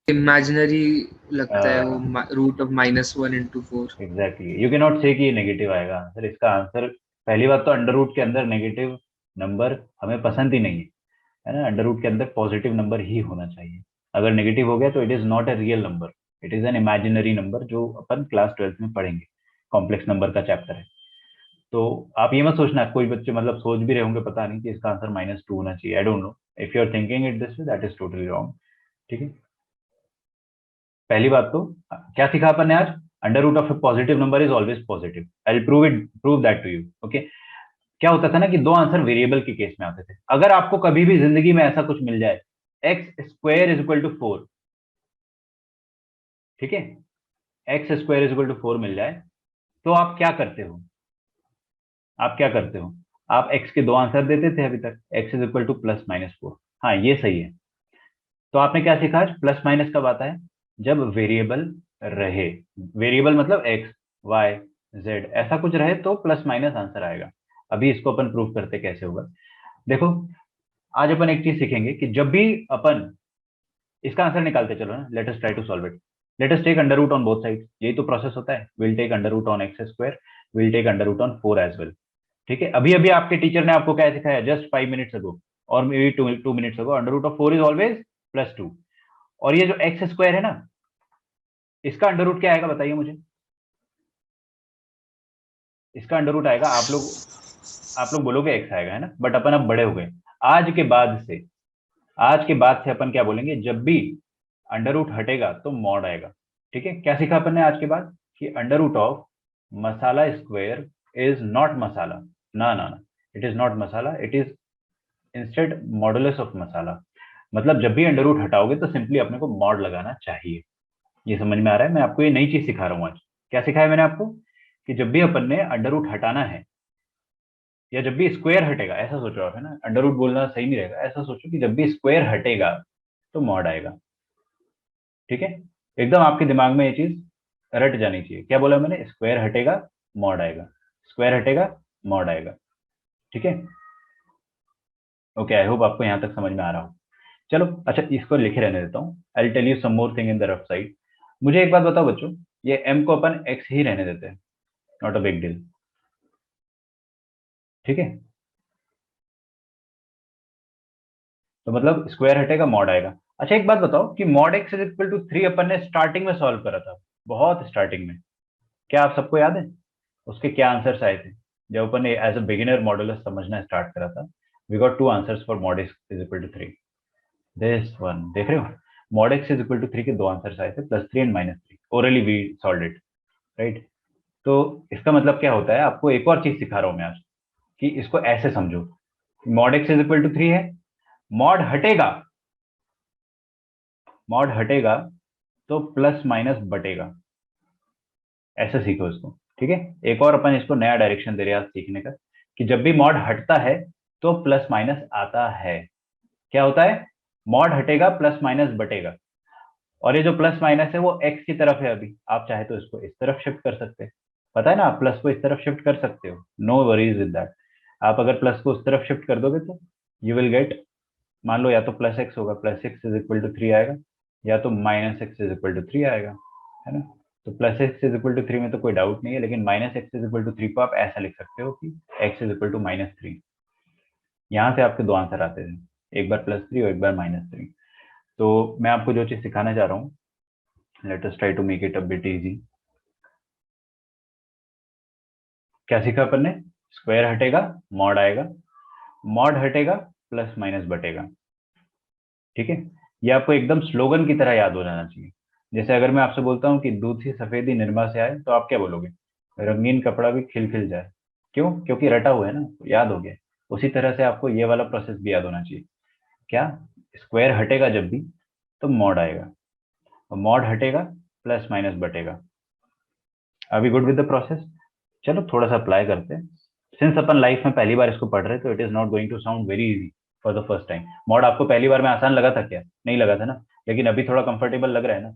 इमेजिनरी लगता है वो, root of -1 × 4। Exactly, you can not say कि ये नेगेटिव आएगा आंसर। इसका आंसर पहली बात तो अंडर रूट के अंदर नेगेटिव नंबर हमें पसंद ही नहीं है ना। अंडर रूट के अंदर पॉजिटिव नंबर ही होना चाहिए। अगर नेगेटिव हो गया तो it is not a real number, it is an imaginary number, जो अपन क्लास 12th में पढ़ेंगे, कॉम्प्लेक्स नंबर का चैप्टर है। तो आप ये मत सोचना, कोई बच्चे मतलब सोच भी रहे होंगे पता नहीं कि इसका आंसर -2 होना चाहिए। I don't know, if you are thinking it this way that is totally wrong. ठीक है, पहली बात तो क्या सीखा अपन ने आज? Under root of a positive number is always positive. I will prove that to you. Okay, क्या होता था ना कि दो आंसर वेरिएबल के केस में आते थे। अगर आपको कभी भी जिंदगी में ऐसा कुछ मिल जाए, x² = 4, ठीक है, x² = 4 मिल जाए, तो आप क्या करते हो? आप क्या करते हो? आप x के दो आंसर देते थे अभी तक, x = +-4। हाँ ये सही है। तो आपने क्या सीखा आज? प्लस माइनस कब आता है? जब वेरिएबल रहे। वेरिएबल मतलब x, y, z ऐसा कुछ रहे तो प्लस माइनस आंसर आएगा। अभी इसको अपन प्रूव करते कैसे होगा। देखो, आज अपन एक चीज सीखेंगे कि जब भी अपन इसका आंसर निकालते चलो ना, let us try to solve it. Let us take under root on both side, यही तो प्रोसेस होता है। Will take under root on x², will take under root on 4 as well. ठीक है, अभी अभी आपके टीचर ने आपको क्या सिखाया? जस्ट 5 मिनट्स अगो और maybe 2 minutes ago, under root of 4 is always +2। और ये जो x² है ना, इसका अंडर रूट क्या आएगा बताइए मुझे? इसका अंडर रूट आएगा, आप लोग बोलोगे x आएगा है ना, बट अपन अब बड़े हो गए। आज के बाद से अपन क्या बोलेंगे? जब भी अंडर रूट हटेगा तो मॉड आएगा। ठीक है, क्या सीखा अपन ने आज के बाद? कि under root of masala square is not masala. ना ना ना, it is not masala, it is instead modulus of masala. मतलब जब भी अंडर रूट हटाओगे तो सिंपली अपने को मॉड लगाना चाहिए। ये समझ में आ रहा है? मैं आपको ये नई चीज सिखा रहा हूँ आज। क्या सिखाया मैंने आपको? कि जब भी अपन ने अंडर रूट हटाना है, या जब भी स्क्वायर हटेगा, ऐसा सोचो आप है ना, अंडर रूट बोलना सही नहीं रहेगा, ऐसा सोचो कि जब भी स्क्वायर हटेगा तो मॉड आएगा। ठीक है, एकदम आपके दिमाग में ये चीज रट जानी चाहिए। क्या बोला मैंने? स्क्वायर हटेगा मॉड आएगा, स्क्वायर हटेगा मॉड आएगा। ठीक है, ओके, आई होप आपको यहाँ तक समझ में आ रहा हो। चलो अच्छा, इसको लिखे रहने देता हूँ। I tell you some more thing in the rough side. मुझे एक बात बताओ बच्चों, ये m को अपन x ही रहने देते हैं, नॉट अ बिग डील। ठीक है, तो मतलब स्क्वायर हटेगा मॉड आएगा। अच्छा एक बात बताओ कि मॉड x = 3 अपन ने स्टार्टिंग में सॉल्व करा था, बहुत स्टार्टिंग में। क्या आप सबको याद है उसके क्या आंसर्स आए थे? जब अपन ने एज अ बिगिनर मॉडुलस समझना स्टार्ट करा था, we got 2 answers for mod x = 3। This one देख रहे हो? मॉड x = 3 के दो आंसर्स आए थे, +3 and -3। Orally we solve it, right? तो इसका मतलब क्या होता है? आपको एक और चीज सिखा रहा हूं मैं आज, कि इसको ऐसे समझो। मॉड x = 3 है, मॉड हटेगा, मॉड हटेगा तो प्लस माइनस बटेगा। ऐसे सीखो इसको। ठीक है, एक और अपन इसको नया डायरेक्शन दे रहे हैं आज सीखने का, कि जब भी मॉड हटता है तो प्लस माइनस आता है। क्या होता है? मॉड हटेगा प्लस माइनस बटेगा। और ये जो प्लस माइनस है वो एक्स की तरफ है, अभी आप चाहे तो इसको इस तरफ शिफ्ट कर सकते हैं। पता है ना, आप प्लस को इस तरफ शिफ्ट कर सकते हो, नो वरीज विद दैट। आप अगर प्लस को उस तरफ शिफ्ट कर दोगे तो यू विल गेट, मान लो या तो +x होगा, +x = 3 आएगा, या तो -x = 3 आएगा, है ना। तो +x = 3 में तो कोई डाउट नहीं है, लेकिन -x = 3 को आप ऐसा लिख सकते हो कि x = -3। यहाँ से आपके दो आंसर आते थे, एक बार +3 और एक बार -3। तो मैं आपको जो चीज सिखाना चाह रहा हूँ, let us try to make it a bit easy. क्या सीखा अपन ने? स्क्वायर हटेगा मॉड आएगा, मॉड हटेगा प्लस माइनस बटेगा। ठीक है, ये आपको एकदम स्लोगन की तरह याद हो जाना चाहिए। जैसे अगर मैं आपसे बोलता हूँ कि दूध सी सफेदी निरमा से आए, तो आप क्या बोलोगे? रंगीन कपड़ा भी खिल खिल जाए। क्यों? क्योंकि रटा हुआ है ना, तो याद हो गया। उसी तरह से आपको ये वाला प्रोसेस भी याद होना चाहिए। क्या? स्क्वायर हटेगा जब भी तो मॉड आएगा, और मॉड हटेगा प्लस माइनस बटेगा। अभी गुड विद द प्रोसेस? चलो थोड़ा सा अप्लाई करते हैं। सिंस अपन लाइफ में पहली बार इसको पढ़ रहे हैं तो it is not going to sound very easy for the first time. Mod आपको पहली बार में आसान लगा था क्या? नहीं लगा था ना, लेकिन अभी थोड़ा कंफर्टेबल लग रहा है ना।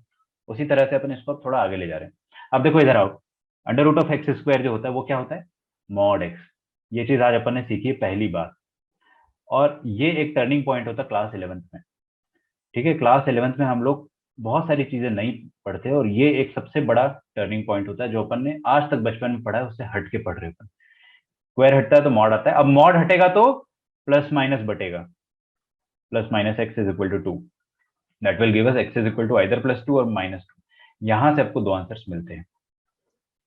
उसी तरह से अपन इसको थोड़ा आगे ले जा रहे हैं। अब देखो इधर आओ, under root of x square जो होता है वो क्या होता है? Mod x. ये चीज आज अपन ने सीखी है पहली बार, और ये एक टर्निंग पॉइंट होता है क्लास 11th में। ठीक है, क्लास 11th में हम लोग बहुत सारी चीजें नहीं पढ़ते, और ये एक सबसे बड़ा टर्निंग पॉइंट होता है जो अपन ने आज तक बचपन में पढ़ा है उससे हट के पढ़ रहे हैं। स्क्वायर हटता है तो मॉड आता है। अब मॉड हटेगा तो प्लस माइनस बटेगा, plus minus X is equal to 2। That will give us X is equal to either +2 और -2। यहां से आपको दो आंसर्स मिलते हैं।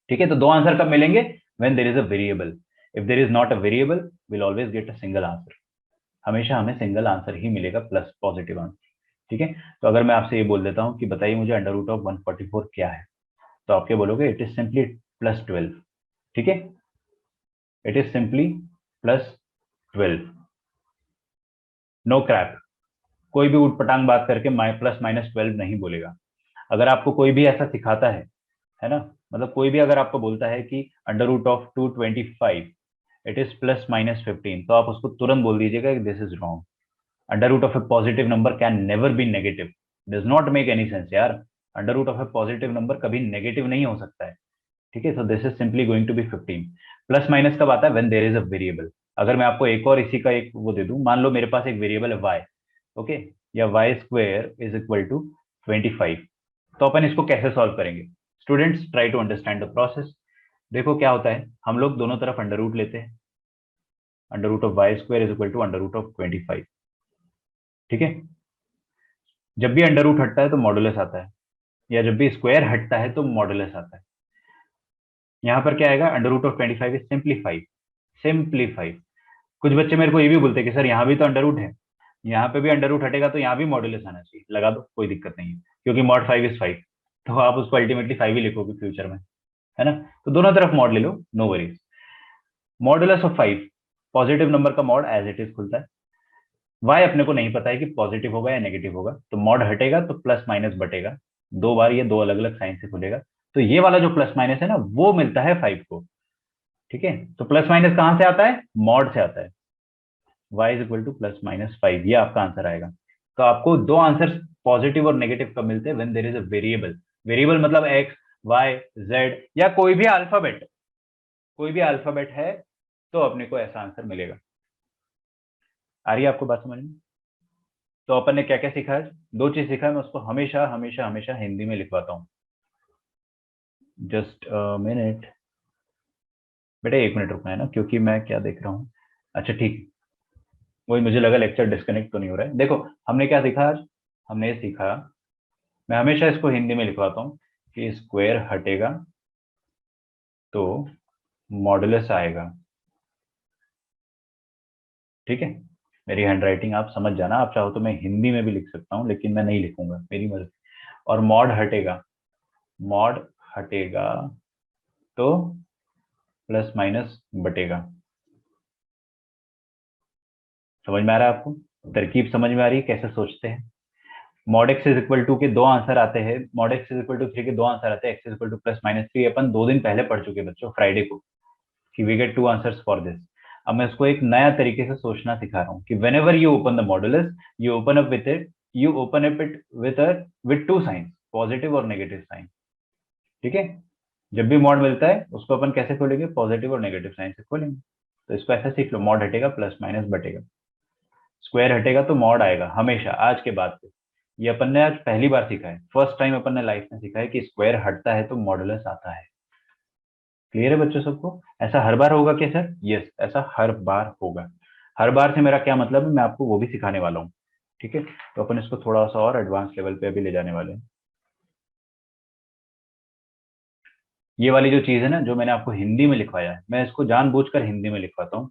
ठीक है, तो दो आंसर कब मिलेंगे? When there is a variable. If there is not a variable, will always get a single answer. हमेशा हमें सिंगल आंसर ही मिलेगा, प्लस पॉजिटिव आंसर। ठीक है, तो अगर मैं आपसे ये बोल देता हूँ कि बताइए मुझे अंडर रूट ऑफ 144 क्या है, तो आप क्या बोलोगे? It is simply +12। ठीक है, it is simply +12। No crap. कोई भी उटपटांग बात करके +/-12 नहीं बोलेगा। अगर आपको कोई भी ऐसा सिखाता है ना, मतलब कोई भी अगर आपको बोलता है कि under root of 225 it is +/-15, तो आप उसको तुरंत बोल दीजिएगा कि this is wrong. Under root of a positive number can never be negative. Does not make any sense यार। Under root of a positive number कभी नेगेटिव नहीं हो सकता है। ठीक है, so this is simply going to be 15। Plus minus कब आता है? When there is a variable. अगर मैं आपको एक और इसी का एक वो दे दूं, मान लो मेरे पास एक वेरिएबल है y, ओके, या y square is equal to 25, तो अपन इसको कैसे सॉल्व करेंगे? Students try to understand the process. देखो क्या होता है, हम लोग दोनों तरफ अंडर रूट लेते हैं। Under root of y square is equal to under root of 25। ठीक है, जब भी अंडर रूट हटता है तो मॉडुलस आता है, या जब भी स्क्वायर हटता है तो मॉडुलस आता है। यहाँ पर क्या आएगा? Under root of 25 is simplify. Simplify. कुछ बच्चे मेरे को ये भी बोलते हैं कि सर यहाँ भी तो अंडर रूट है, यहाँ पे भी अंडर रूट हटेगा तो यहाँ भी मॉडुलस आना चाहिए। लगा दो, कोई दिक्कत नहीं है, क्योंकि मॉड 5 इज 5, तो आप उसको अल्टीमेटली 5 ही लिखोगे फ्यूचर में, है ना। तो दोनों तरफ मॉड ले लो, no worries. Modulus of 5, positive number का मॉड एज इट इज खुलता है। वाई अपने को नहीं पता है कि पॉजिटिव होगा या नेगेटिव होगा, तो मॉड हटेगा तो प्लस माइनस बटेगा। दो बार ये दो अलग अलग साइन से खुलेगा, तो ये वाला जो प्लस माइनस है ना वो मिलता है 5 को। ठीक है, तो प्लस माइनस कहां से आता है? मॉड से आता है। y इज इक्वल टू +/-5, ये आपका आंसर आएगा। तो आपको दो आंसर पॉजिटिव और नेगेटिव कब मिलते हैं? When there is a variable. Variable मतलब x, y, z या कोई भी अल्फाबेट, कोई भी अल्फाबेट है तो अपने को ऐसा आंसर मिलेगा। आ रही है आपको बात समझ में? तो अपन ने क्या क्या सीखा है? दो चीज सीखा है, मैं उसको हमेशा हमेशा हमेशा हिंदी में लिखवाता हूँ। जस्ट मिनट बेटा, 1 मिनट रुकना है ना, क्योंकि मैं क्या देख रहा हूँ। अच्छा ठीक, वही मुझे लगा लेक्चर डिस्कनेक्ट तो नहीं हो रहा है। देखो हमने क्या सीखा आज? हमने ये सीखा, मैं हमेशा इसको हिंदी में लिखवाता हूँ कि स्क्वायर हटेगा तो मॉडुलस आएगा। ठीक है, मेरी हैंडराइटिंग आप समझ जाना, आप चाहो तो मैं हिंदी में भी लिख सकता हूँ, लेकिन मैं नहीं लिखूंगा, मेरी मर्जी। और मॉड हटेगा, मॉड हटेगा तो प्लस माइनस बटेगा। समझ में आ रहा है आपको? तरकीब समझ में आ रही है कैसे सोचते हैं? Mod x is equal to के दो आंसर आते हैं, mod x is equal to 3 के दो आंसर आते हैं, एक्स इज इक्वल टू +/-3 अपन 2 दिन पहले पढ़ चुके बच्चों, फ्राइडे को, कि we get 2 answers for this. अब मैं इसको एक नया तरीके से सोचना सिखा रहा हूँ कि when ever you open the modulus, you open up with it, you open up it with to science, positive और नेगेटिव साइन। ठीक है, जब भी मॉड मिलता है उसको अपन कैसे खोलेंगे? पॉजिटिव और नेगेटिव साइन से खोलेंगे। तो इसको ऐसा सीख लो, मॉड हटेगा प्लस माइनस बटेगा। स्क्वायर हटेगा तो मॉड आएगा हमेशा, आज के बाद से। ये अपन ने आज पहली बार सीखा है, फर्स्ट टाइम अपन ने लाइफ में सीखा है कि स्क्वायर हटता है तो मॉडुलस आता है। क्लियर है बच्चों सबको? ऐसा हर बार होगा क्या सर? यस, ऐसा हर बार होगा। हर बार से मेरा क्या मतलब है, मैं आपको वो भी सिखाने वाला हूँ। ठीक है, तो अपन इसको थोड़ा सा और एडवांस लेवल पे अभी ले जाने वाले हैं। ये वाली जो चीज है ना, जो मैंने आपको हिंदी में लिखवाया है, मैं इसको जानबूझकर हिंदी में लिखवाता हूँ,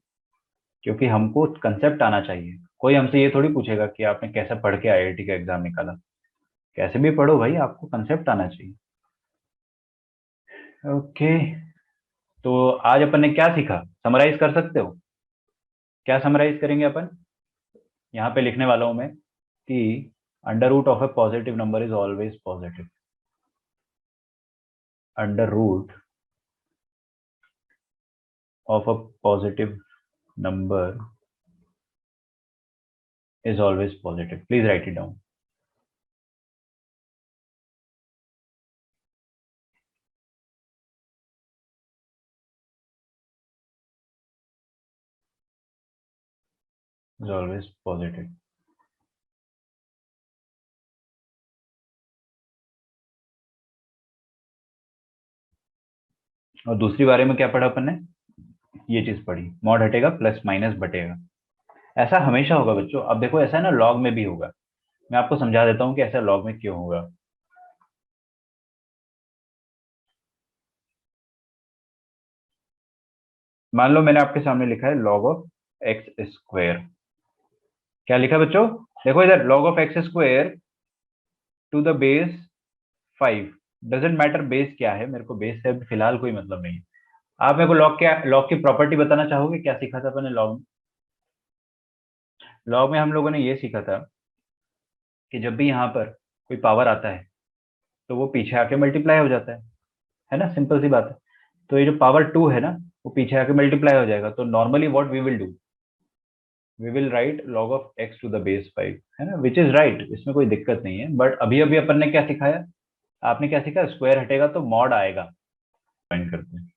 क्योंकि हमको कंसेप्ट आना चाहिए। कोई हमसे ये थोड़ी पूछेगा कि आपने कैसे पढ़ के आईआईटी का एग्जाम निकाला। कैसे भी पढ़ो भाई, आपको कंसेप्ट आना चाहिए। ओके, तो आज अपन ने क्या सीखा, समराइज कर सकते हो? क्या समराइज करेंगे अपन? यहाँ पे लिखने वाला हूं मैं कि under root of a positive number is always positive. Under root of a positive number is always positive. Please write it down. Is always positive. और दूसरी बारे में क्या पढ़ा अपन ने? ये चीज पढ़ी, मॉड हटेगा प्लस माइनस बटेगा। ऐसा हमेशा होगा बच्चों। अब देखो ऐसा है ना, लॉग में भी होगा। मैं आपको समझा देता हूँ कि ऐसा लॉग में क्यों होगा। मान लो मैंने आपके सामने लिखा है लॉग ऑफ एक्स स्क्वायर। क्या लिखा बच्चों? देखो इधर, log of x square to the base 5। Doesn't matter base क्या है, मेरे को बेस से अभी फिलहाल कोई मतलब नहीं है। आप मेरे को लॉग की प्रॉपर्टी बताना चाहोगे? क्या सीखा था अपन ने लॉग में? लॉग में हम लोगों ने ये सीखा था कि जब भी यहाँ पर कोई पावर आता है तो वो पीछे आके मल्टीप्लाई हो जाता है ना? सिंपल सी बात है। तो ये जो पावर 2 है ना, वो पीछे आके मल्टीप्लाई हो जाएगा। तो normally what we will do, we will write log of x to the base 5, है ना? विच इज राइट, इसमें कोई दिक्कत नहीं है। बट अभी अभी अपन ने क्या सिखाया? आपने क्या सीखा? स्क्वायर हटेगा तो मॉड आएगा। ज्वाइन करते हैं।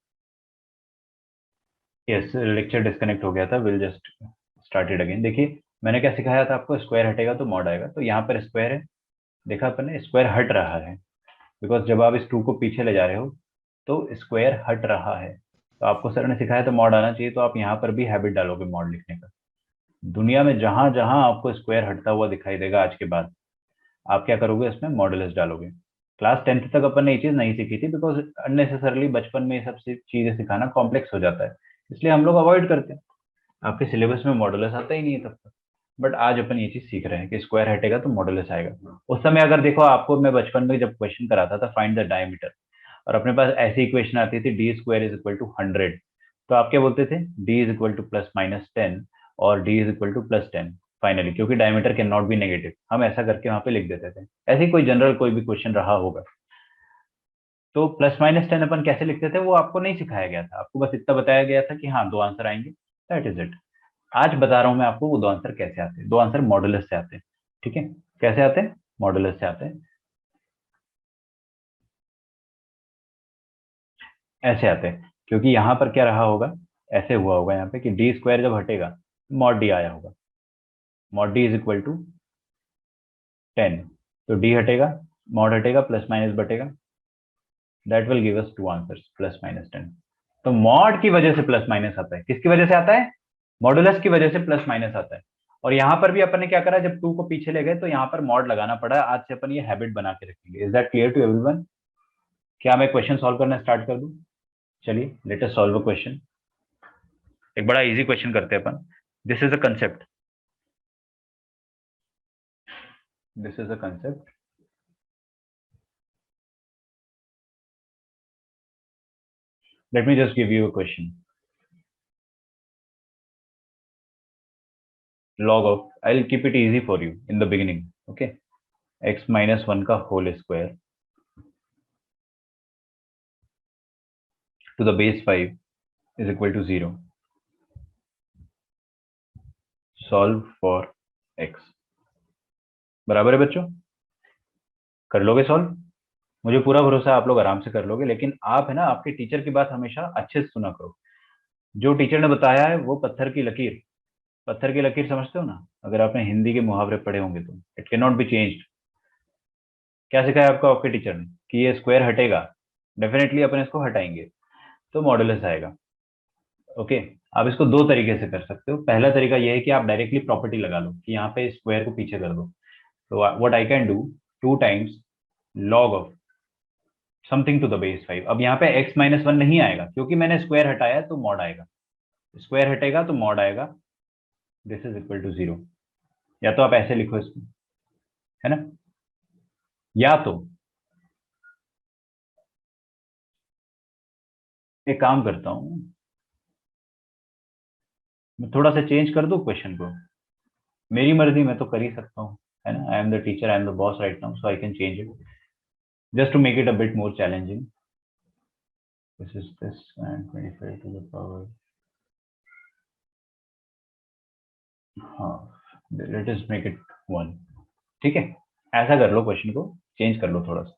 यस, लेक्चर डिस्कनेक्ट हो गया था। Will just started again. देखिए मैंने क्या सिखाया था आपको? स्क्वायर हटेगा तो मॉड आएगा। तो यहाँ पर स्क्वायर है, देखा अपन ने, स्क्वायर हट रहा है। बिकॉज जब आप इस 2 को पीछे ले जा रहे हो तो स्क्वायर हट रहा है। तो आपको सर ने सिखाया तो मॉड आना चाहिए। तो आप यहाँ पर भी हैबिट डालोगे मॉड लिखने का। दुनिया में जहां जहां आपको स्क्वायर हटता हुआ दिखाई देगा आज के बाद, आप क्या करोगे? इसमें मॉडुलस डालोगे। क्लास 10th तक अपन ने ये चीज नहीं सीखी थी, बिकॉज अननेसेसरली बचपन में ये सब चीजें सिखाना कॉम्प्लेक्स हो जाता है, इसलिए हम लोग अवॉइड करते हैं। आपके सिलेबस में मॉडुलस आता ही नहीं है तब तक। बट आज अपन ये चीज सीख रहे हैं कि स्क्वायर हटेगा तो मॉडुलस आएगा। उस समय अगर देखो आपको, मैं बचपन में जब क्वेश्चन कराता था फाइंड द डायमीटर, और अपने पास ऐसी इक्वेशन आती थी D square is equal to 100, तो आप क्या बोलते थे? D is equal to plus minus 10 और D is equal to plus 10 finally, क्योंकि diameter can not be negative. हम ऐसा करके वहां पे लिख देते थे। ऐसे ही कोई जनरल कोई भी क्वेश्चन रहा होगा तो प्लस माइनस 10 अपन कैसे लिखते थे वो आपको नहीं सिखाया गया था। आपको बस इतना बताया गया था कि हाँ 2 आंसर आएंगे, दैट इज इट। आज बता रहा हूं मैं आपको वो 2 आंसर कैसे आते हैं। 2 आंसर मॉडुलस से आते हैं। ठीक है? कैसे आते हैं? मॉडुलस से आते हैं। ऐसे आते हैं क्योंकि यहाँ पर क्या रहा होगा, ऐसे हुआ होगा यहाँ पे कि डी स्क्वायर जब हटेगा मॉड डी आया होगा। Mod D is equal to 10, तो डी हटेगा, मॉड हटेगा, प्लस माइनस बटेगा, that will give us 2 answers plus minus 10। तो मॉड की वजह से प्लस माइनस आता है। किसकी वजह से आता है? मॉडुलस की वजह से प्लस माइनस आता है। और यहाँ पर भी अपन ने क्या करा, जब 2 को पीछे ले गए तो यहाँ पर मॉड लगाना पड़ा। आज से अपन ये हैबिट बना के रखेंगे। Is that clear to everyone? क्या मैं क्वेश्चन सॉल्व करना स्टार्ट कर दूं? चलिए let us solve a question. एक बड़ा इजी क्वेश्चन करते हैं अपन। This is a concept, this is a concept. Let me just give you a question. Log of, I'll keep it easy for you in the beginning. Okay, x minus 1 का whole square to the base 5 is equal to 0. Solve for x. बराबर है बच्चों? कर लोगे solve? मुझे पूरा भरोसा है आप लोग आराम से कर लोगे। लेकिन आप है ना, आपके टीचर की बात हमेशा अच्छे से सुना करो। जो टीचर ने बताया है वो पत्थर की लकीर। पत्थर की लकीर समझते हो ना? अगर आपने हिंदी के मुहावरे पढ़े होंगे तो it can not be changed. क्या सिखाया आपको आपके टीचर ने? कि ये स्क्वायर हटेगा, डेफिनेटली अपन इसको हटाएंगे तो मॉडुलस आएगा। ओके, आप इसको 2 तरीके से कर सकते हो। पहला तरीका यह है कि आप डायरेक्टली प्रॉपर्टी लगा लो कि यहाँ पे स्क्वायर को पीछे कर दो। तो what I can do, 2 times log of something to the base 5। अब यहाँ पे x माइनस 1 नहीं आएगा क्योंकि मैंने स्क्वायर हटाया तो मॉड आएगा। स्क्वायर हटेगा तो मॉड आएगा। This is equal to 0। या तो आप ऐसे लिखो इसको, है ना? या तो एक काम करता हूं, मैं थोड़ा सा चेंज कर दूं क्वेश्चन को। मेरी मर्जी, मैं तो कर ही सकता हूँ, है ना? I am the teacher, I am the boss right now, so I can change it just to make it a bit more challenging. This is this and 25 to the power. हाँ, लेट अस मेक इट 1। ठीक है, ऐसा कर लो, question को change कर लो थोड़ा सा।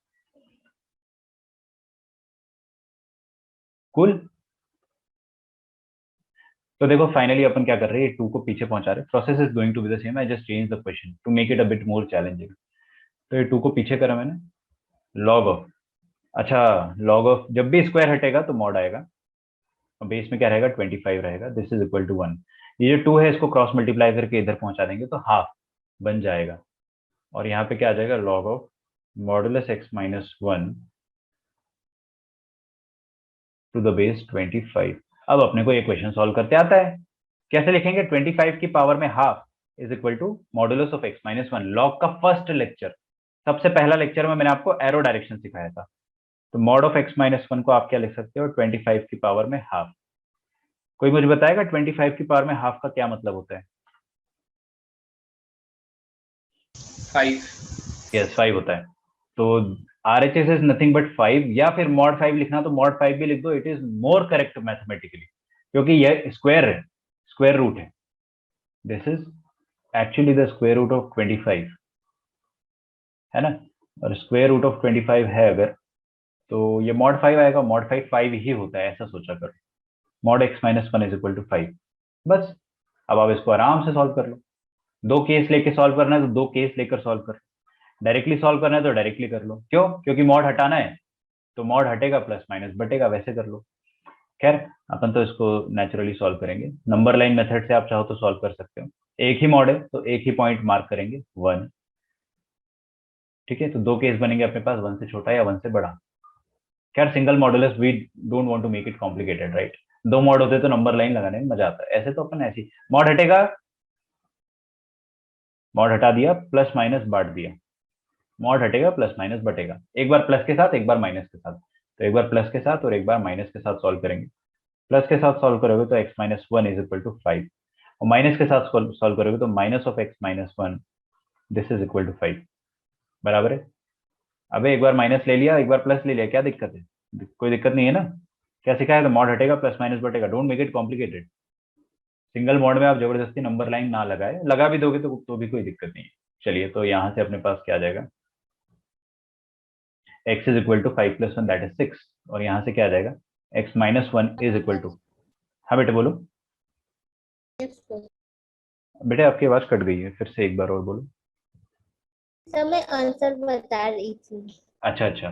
Cool. तो देखो फाइनली अपन क्या कर रहे हैं, 2 को पीछे पहुंचा रहे हैं। Process is going to be the same, I just change the question to make it a bit more challenging. तो ये 2 को पीछे करा मैंने, लॉग ऑफ, अच्छा, लॉग ऑफ जब भी स्क्वायर हटेगा तो मॉड आएगा, और बेस में क्या रहेगा, 25 रहेगा, दिस इज इक्वल टू 1। ये जो 2 है इसको क्रॉस मल्टीप्लाई करके इधर पहुंचा देंगे तो हाफ बन जाएगा, और यहाँ पे क्या आ जाएगा, log of modulus x minus 1 to the base 25। अब अपने को ये क्वेश्चन सॉल्व करते आता है। कैसे लिखेंगे, 25 की पावर में half is equal to modulus of x minus 1। लॉग का फर्स्ट लेक्चर, सबसे पहला लेक्चर में मैंने आपको एरो डायरेक्शन सिखाया था। तो मॉड ऑफ x माइनस 1 को आप क्या लिख सकते हो, 25 की पावर में हाफ। कोई मुझे बताएगा 25 की पावर में हाफ का क्या मतलब होता है? 5। यस, 5 होता है। तो RHS इज नथिंग बट 5, या फिर मॉड 5 लिखना तो मॉड 5 भी लिख दो, it is more correct mathematically, क्योंकि यह स्क्वायर है, स्क्वायर रूट है। This is actually the square root of 25, है ना। और स्क्वायर रूट ऑफ 25 है अगर, तो ये मॉड 5 आएगा, मॉड 5 5 ही होता है, ऐसा सोचा करो। Mod x minus 1 is equal to 5, बस। अब आप इसको आराम से सॉल्व कर लो। दो केस लेके सॉल्व करना है तो दो केस लेकर सॉल्व कर लो, डायरेक्टली सॉल्व करना है तो डायरेक्टली कर लो। क्यों? क्योंकि मॉड हटाना है तो मॉड हटेगा, प्लस माइनस बटेगा, वैसे कर लो। खैर, अपन तो इसको नेचुरली सॉल्व करेंगे, नंबर लाइन मेथड से आप चाहो तो सॉल्व कर सकते हो। एक ही मॉड है तो एक ही पॉइंट मार्क करेंगे, 1। ठीक है, तो दो केस बनेंगे अपने पास, 1 से छोटा या 1 से बड़ा। खैर, single modulus we don't want to make it complicated, right. दो मॉड होते तो नंबर लाइन लगाने में मजा आता है, ऐसे तो अपन ऐसी मॉड हटेगा, मॉड हटा दिया, प्लस माइनस बांट दिया, मॉड हटेगा, प्लस माइनस बटेगा। एक बार प्लस के साथ, एक बार माइनस के साथ, तो एक बार प्लस के साथ और एक बार माइनस के साथ सॉल्व करेंगे। प्लस के साथ सॉल्व करोगे तो x minus 1 is equal to 5, और माइनस के साथ सॉल्व करोगे तो minus of x minus 1 this is equal to 5, बराबर है। अबे एक बार माइनस ले लिया, एक बार प्लस ले लिया, क्या दिक्कत है? कोई दिक्कत नहीं है ना। क्या सिखाया था, मॉड हटेगा, प्लस माइनस बटेगा, don't make it complicated. Single mod में आप जबरदस्ती नंबर लाइन ना लगाए, लगा भी दोगे तो भी कोई दिक्कत नहीं है। चलिए, तो यहाँ से अपने पास क्या आ जाएगा, x is equal to 5 plus 1 that is 6, और यहाँ से क्या आ जाएगा, x minus 1 is equal to, हाँ बेटे बोलो। बेटे आपकी आवाज कट गई है, फिर से एक बार और बोलो। सर मैं आंसर बता रही थी। अच्छा अच्छा,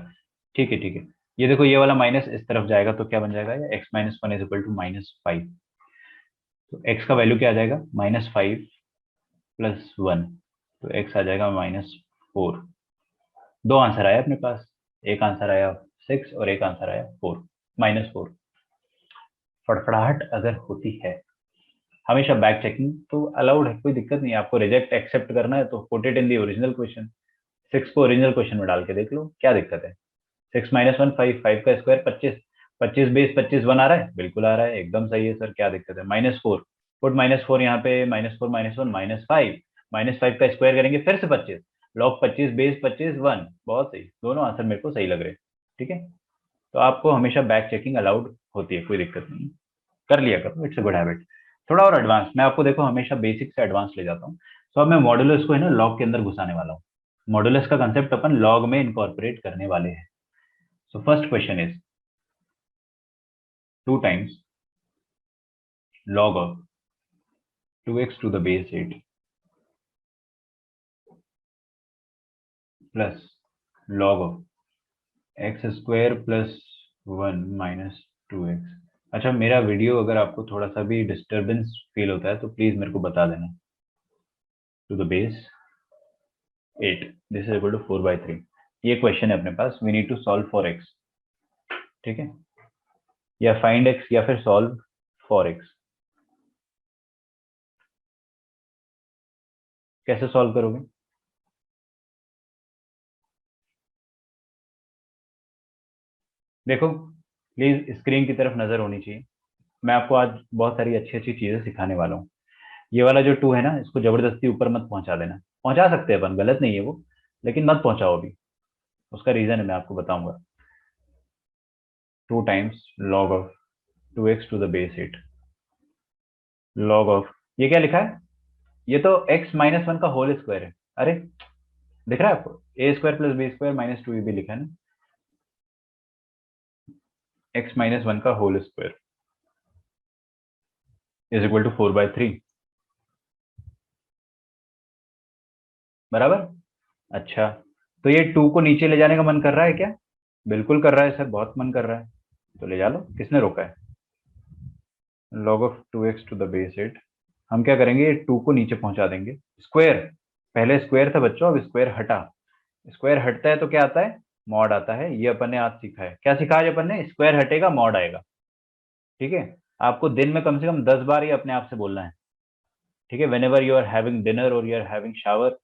ठीक है ठीक है। ये देखो, ये वाला माइनस इस तरफ जाएगा तो क्या बन जाएगा, ये x minus 1 is equal to -5। तो x का वैल्यू क्या आ जाएगा, -5 प्लस 1, तो x आ जाएगा -4। दो आंसर आया अपने पास, एक आंसर आया 6 और एक आंसर आया 4, -4। फड़फड़ाहट अगर होती है, हमेशा बैक चेकिंग तो अलाउड है, कोई दिक्कत नहीं है। आपको रिजेक्ट एक्सेप्ट करना है तो put it in the original question, 6 को ओरिजिनल क्वेश्चन में डाल के देख लो, क्या दिक्कत है। 6 माइनस 1 5, 5 का स्क्वायर 25, 25 बेस 25 1 आ रहा है, बिल्कुल आ रहा है, एकदम सही है सर, क्या दिक्कत है। -4, पुट -4 यहाँ पे, -4 -1 -5, -5 का स्क्वायर करेंगे फिर से 25, लॉग 25 बेस 25 1, बहुत सही, दोनों आंसर मेरे को सही लग रहे हैं। ठीक है, तो आपको हमेशा बैक चेकिंग अलाउड होती है, कोई दिक्कत नहीं, कर लिया करो, इट्स अ गुड हैबिट। थोड़ा और एडवांस, मैं आपको देखो हमेशा बेसिक से एडवांस ले जाता हूँ। तो अब मैं मॉडुलस को है ना लॉग के अंदर घुसाने वाला हूँ। मॉडुलस का कंसेप्ट अपन लॉग में इनकॉर्पोरेट करने वाले हैं। So first question is 2 times log of 2x to the base 8 plus log of x square plus 1 minus 2x। अच्छा, मेरा वीडियो अगर आपको थोड़ा सा भी डिस्टरबेंस फील होता है तो प्लीज मेरे को बता देना। To the base 8 this is equal to 4/3, ये क्वेश्चन है अपने पास, we need to solve for x। ठीक है, या फाइंड x या फिर सॉल्व फॉर x। कैसे सॉल्व करोगे? देखो, प्लीज स्क्रीन की तरफ नजर होनी चाहिए। मैं आपको आज बहुत सारी अच्छी अच्छी चीजें सिखाने वाला हूँ। ये वाला जो 2 है ना, इसको जबरदस्ती ऊपर मत पहुंचा देना। पहुंचा सकते हैं अपन, गलत नहीं है वो, लेकिन मत पहुंचाओ अभी, उसका रीजन है मैं आपको बताऊंगा। 2 times log of 2x to the base 8, log of, ये क्या लिखा है, ये तो x माइनस वन का होल स्क्वायर है। अरे दिख रहा है आपको, A square plus B square minus two भी लिखा है ना, x माइनस वन का whole square is equal to 4/3 बराबर। अच्छा, तो ये 2 को नीचे ले जाने का मन कर रहा है क्या? बिल्कुल कर रहा है सर, बहुत मन कर रहा है, तो ले जा लो, किसने रोका है? log of 2x to the base 8। हम क्या करेंगे, ये 2 को नीचे पहुंचा देंगे। स्क्वायर, पहले स्क्वायर था बच्चों, अब स्क्वायर हटा। स्क्वायर हटता है तो क्या आता है? मॉड आता है। ये अपन ने आज सीखा है। क्या सीखा आज अपन ने? स्क्वायर हटेगा मॉड आएगा। ठीक है, आपको दिन में कम से कम 10 बार ये अपने आप से बोलना है। ठीक है, whenever you are having dinner और यू आर हैविंग शावर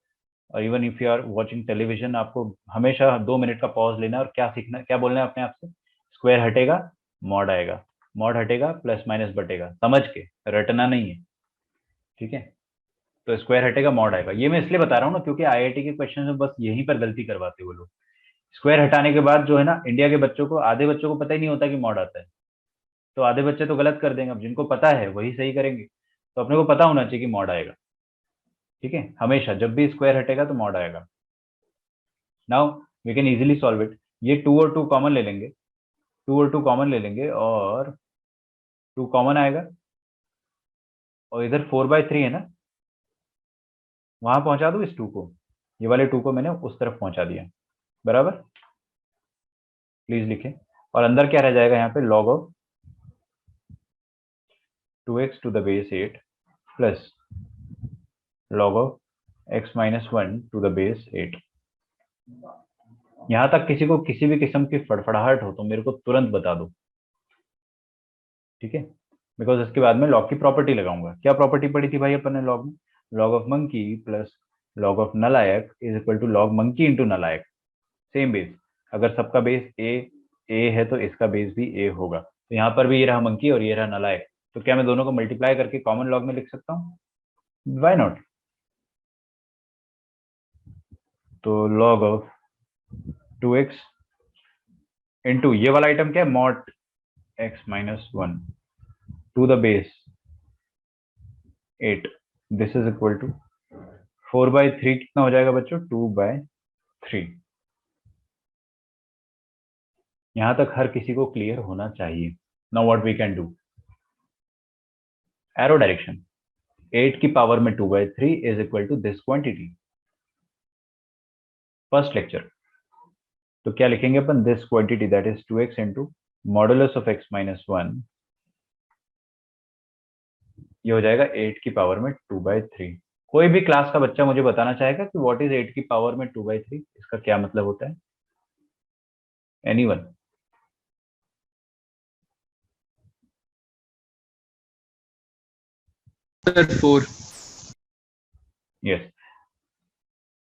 और even if you are watching television, आपको हमेशा 2 मिनट का पॉज लेना है और क्या सीखना, क्या बोलना है अपने आप से? स्क्वायर हटेगा मॉड आएगा, मॉड हटेगा प्लस माइनस बटेगा, समझ के, रटना नहीं है। ठीक है, तो स्क्वायर हटेगा मॉड आएगा। ये मैं इसलिए बता रहा हूँ ना क्योंकि आईआईटी के क्वेश्चन में बस यहीं पर गलती करवाते वो लोग। स्क्वायर हटाने के बाद जो है ना, इंडिया के बच्चों को, आधे बच्चों को पता ही नहीं होता कि मॉड आता है, तो आधे बच्चे तो गलत कर देंगे। अब जिनको पता है वही सही करेंगे, तो अपने को पता होना चाहिए कि मॉड आएगा। ठीक है, हमेशा जब भी स्क्वायर हटेगा तो मॉड आएगा। Now we can easily solve it. ये 2 और 2 कॉमन ले लेंगे, 2 और 2 कॉमन ले लेंगे और 2 कॉमन आएगा, और इधर 4/3 है ना, वहां पहुंचा दो इस 2 को, ये वाले 2 को मैंने उस तरफ पहुंचा दिया बराबर। प्लीज लिखें, और अंदर क्या रह जाएगा यहाँ पे, log of 2x to the base 8 plus log of x minus 1 to the base 8। यहां तक किसी को किसी भी किस्म की फड़फड़ाहट हो तो मेरे को तुरंत बता दो। ठीक है, बिकॉज इसके बाद में लॉग की प्रॉपर्टी लगाऊंगा। क्या प्रॉपर्टी पड़ी थी भाई अपन ने लॉग में? Log of monkey plus log of नलायक is equal to log monkey into नलायक, सेम बेस। अगर सबका बेस ए है तो इसका बेस भी ए होगा। तो यहाँ पर भी ये रहा मंकी और ये रहा नलायक, तो क्या मैं दोनों को मल्टीप्लाई करके कॉमन लॉग में लिख सकता हूँ? Why not. तो log ऑफ 2x इंटू ये वाला आइटम क्या है, mod x minus 1 to the base 8, this is equal to 4/3। कितना हो जाएगा बच्चों? 2/3। यहां तक हर किसी को क्लियर होना चाहिए। Now what we can do, arrow direction, 8 की पावर में 2/3 is equal to this quantity. First lecture, तो क्या लिखेंगे अपन, this quantity that is 2x into modulus of x minus 1, ये हो जाएगा 8 की पावर में 2/3। कोई भी क्लास का बच्चा मुझे बताना चाहेगा कि व्हाट इज 8 की पावर में 2/3, इसका क्या मतलब होता है? एनीवन? सर 4। यस,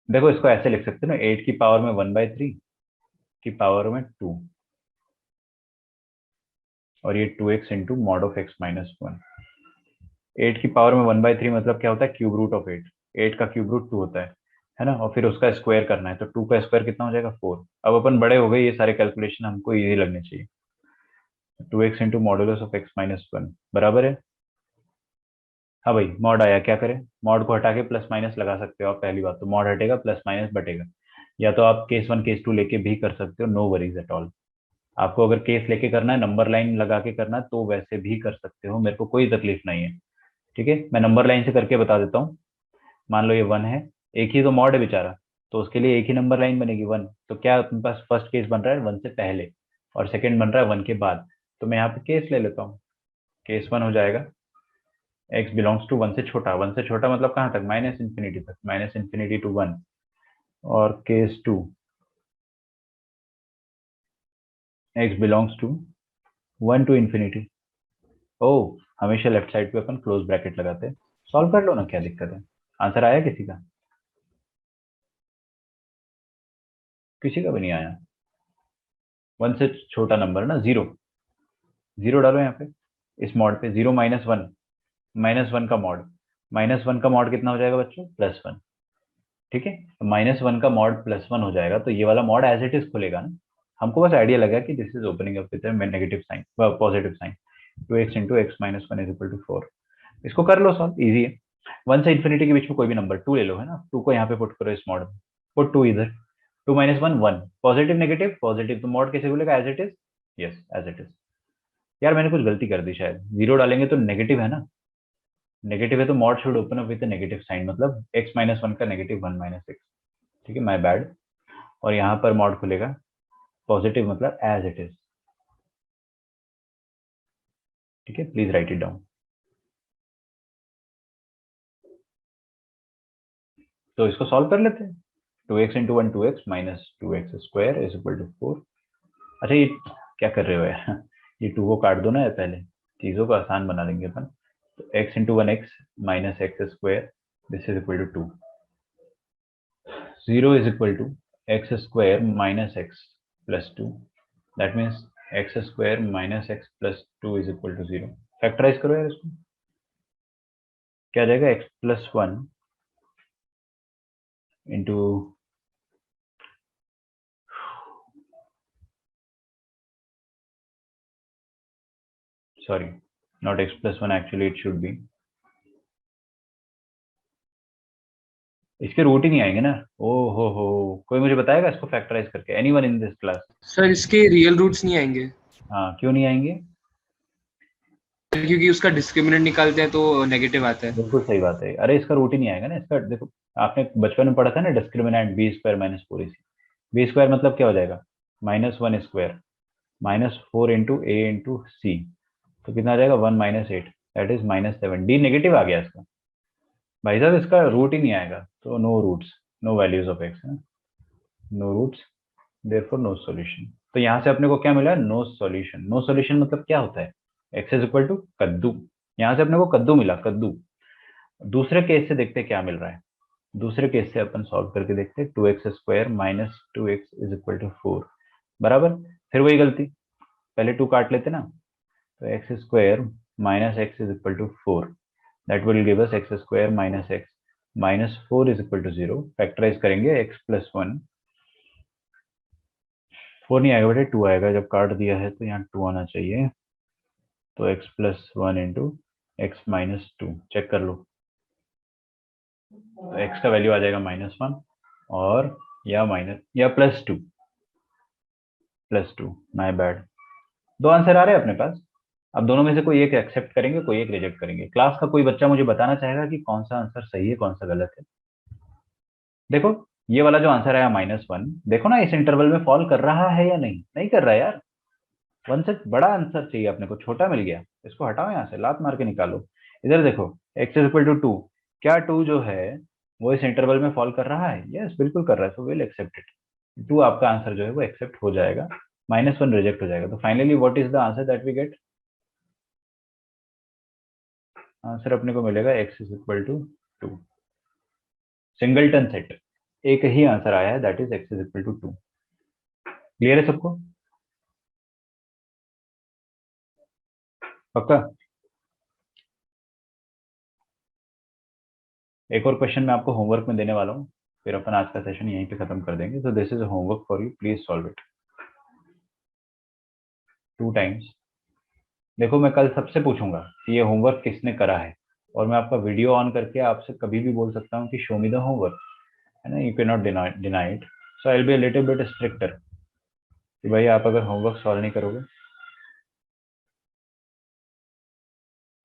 देखो इसको ऐसे लिख सकते हो ना, 8 की पावर में 1/3 की पावर में 2, और ये 2x into mod of x minus 1। 8 की पावर में 1/3 मतलब क्या होता है, क्यूब रूट ऑफ 8। 8 का क्यूब रूट 2 होता है ना, और फिर उसका स्क्वायर करना है, तो 2 का स्क्वायर कितना हो जाएगा, 4। अब अपन बड़े हो गए, ये सारे कैलकुलेशन हमको इजी लगने चाहिए। 2x into modulus of x minus 1 बराबर है, हाँ भाई मॉड आया, क्या करें? मॉड को हटा के प्लस माइनस लगा सकते हो आप। पहली बात तो मॉड हटेगा प्लस माइनस बटेगा, या तो आप केस 1 केस 2 लेके भी कर सकते हो, नो वरीज एट ऑल। आपको अगर केस लेके करना है, नंबर लाइन लगा के करना है, तो वैसे भी कर सकते हो, मेरे को कोई तकलीफ नहीं है। ठीक है, मैं नंबर लाइन से करके बता देता हूँ। मान लो ये 1 है, एक ही तो मॉड है बेचारा, तो उसके लिए एक ही नंबर लाइन बनेगी 1। तो क्या अपने पास फर्स्ट केस बन रहा है 1 से पहले, और सेकेंड बन रहा है 1 के बाद। तो मैं यहाँ पे केस ले लेता हूँ। केस 1 हो जाएगा x बिलोंग्स टू 1 से छोटा। 1 से छोटा मतलब कहाँ तक, माइनस इन्फिनिटी तक, माइनस इन्फिनिटी टू 1। और case 2 x belongs to 1 to infinity. ओ, हमेशा लेफ्ट साइड पे अपन क्लोज ब्रैकेट लगाते हैं। सॉल्व कर लो ना, क्या दिक्कत है? आंसर आया किसी का? किसी का भी नहीं आया। 1 से छोटा नंबर ना, 0। 0 डालो यहाँ पे, इस मॉड पे 0 माइनस 1, माइनस 1 का मॉड। माइनस 1 का मॉड कितना हो जाएगा बच्चों, +1। ठीक है, माइनस 1 का मॉड +1 हो जाएगा, तो ये वाला मॉड एज इट इज खुलेगा ना। हमको बस आइडिया लगा कि this is opening up with negative sign, positive sign. 2x into x minus 1 is equal to 4। इसको कर लो सॉल्व, इजी है। 1 से इन्फिनिटी के बीच में कोई भी नंबर 2 ले लो, है ना, 2 को यहाँ पे पुट करो इस मॉड में, पुट 2 इधर, 2 - 1 1, पॉजिटिव नेगेटिव पॉजिटिव, तो मॉड कैसे बोलेगा, as it is, yes as it is. यार मैंने कुछ गलती कर दी शायद, 0 डालेंगे तो नेगेटिव है ना, नेगेटिव है तो mod should open up with negative sign, मतलब x - 1 का नेगेटिव 1 - x, ठीक है, माय बैड। और यहाँ पर मॉड खुलेगा पॉजिटिव, मतलब एज इट इज, ठीक है, प्लीज राइट इट डाउन। तो इसको सॉल्व कर लेते हैं। 2x × 1 2x - 2x² is equal to 4। अच्छा ये क्या कर रहे हो यार ये 2 को काट दो ना यार, पहले चीजों को आसान बना देंगे अपन। तो x × 1x - x², this is equal to 2। 0 is equal to x² - x plus 2, that means x² - x plus 2 is equal to 0। Factorize करो यार इसको, क्या आ जाएगा, x + 1 into, sorry not x + 1, actually it should be, इसके root ही नहीं आएंगे ना। ओ हो, कोई मुझे बताएगा इसको फैक्टराइज करके, anyone in this class? Sir इसके रियल रूट्स नहीं आएंगे, हाँ क्यों नहीं आएंगे? क्योंकि उसका डिस्क्रिमिनेंट निकालते हैं तो नेगेटिव आता है। बिल्कुल सही बात है, अरे इसका रूट ही नहीं आएगा ना इसका। देखो आपने बचपन में पढ़ा था ना, डिस्क्रिमिनेंट b² - 4ac, b² मतलब क्या हो जाएगा, -1² -4 × a × c, तो कितना आ जाएगा 1 - 8, दैट इज -7। d नेगेटिव आ गया इसका, भाई साहब इसका रूट ही नहीं आएगा, तो no roots, no values of x, no roots, therefore no solution. तो यहाँ से अपने को क्या मिला, नो सॉल्यूशन। नो सॉल्यूशन मतलब क्या होता है, x इज इक्वल टू कद्दू, यहाँ से अपने को कद्दू मिला, कद्दू। दूसरे केस से देखते क्या मिल रहा है, दूसरे केस से अपन सॉल्व करके देखते हैं। 2x² - 2x is equal to 4, बराबर। फिर वही गलती, पहले 2 काट लेते ना, तो x² - x is equal to 4, that will give us x² - x -4 is equal to 0। Factorize करेंगे x + 1, 4 नहीं आएगा बेटे, 2 आएगा, जब काट दिया है तो यहाँ 2 आना चाहिए। तो x + 1 × x - 2 चेक कर लो, तो x का वैल्यू आ जाएगा -1 और या +2, माय बैड। 2 आंसर आ रहे हैं अपने पास। अब दोनों में से कोई एक एक्सेप्ट करेंगे, कोई एक रिजेक्ट करेंगे। क्लास का कोई बच्चा मुझे बताना चाहेगा कि कौन सा आंसर सही है, कौन सा गलत है। देखो ये वाला जो आंसर आया -1, देखो ना इस इंटरवल में फॉल कर रहा है या नहीं, नहीं कर रहा है यार। 1 से बड़ा आंसर चाहिए अपने को, छोटा मिल गया, इसको हटाओ यहाँ से, लात मार के निकालो। इधर देखो x इज इक्वल टू 2, क्या 2 जो है वो इस इंटरवल में फॉल कर रहा है? यस बिल्कुल कर रहा है, सो विल एक्सेप्ट इट। 2 आपका आंसर जो है वो एक्सेप्ट हो जाएगा, -1 रिजेक्ट हो जाएगा। तो finally what is the answer that we get? Answer अपने को मिलेगा x is equal to 2। Singleton set, एक ही आंसर आया है, that is x is equal to 2। Clear है सबको? पक्का? एक और क्वेश्चन मैं आपको होमवर्क में देने वाला हूँ, फिर अपन आज का सेशन यहीं पे खत्म कर देंगे। तो this is homework for you, please solve it 2 times. देखो मैं कल सबसे पूछूंगा कि ये होमवर्क किसने करा है, और मैं आपका वीडियो ऑन करके आपसे कभी भी बोल सकता हूँ कि शो मी द होमवर्क, है ना, you can not deny it. So I will be a little bit stricter कि भाई आप अगर होमवर्क सॉल्व नहीं करोगे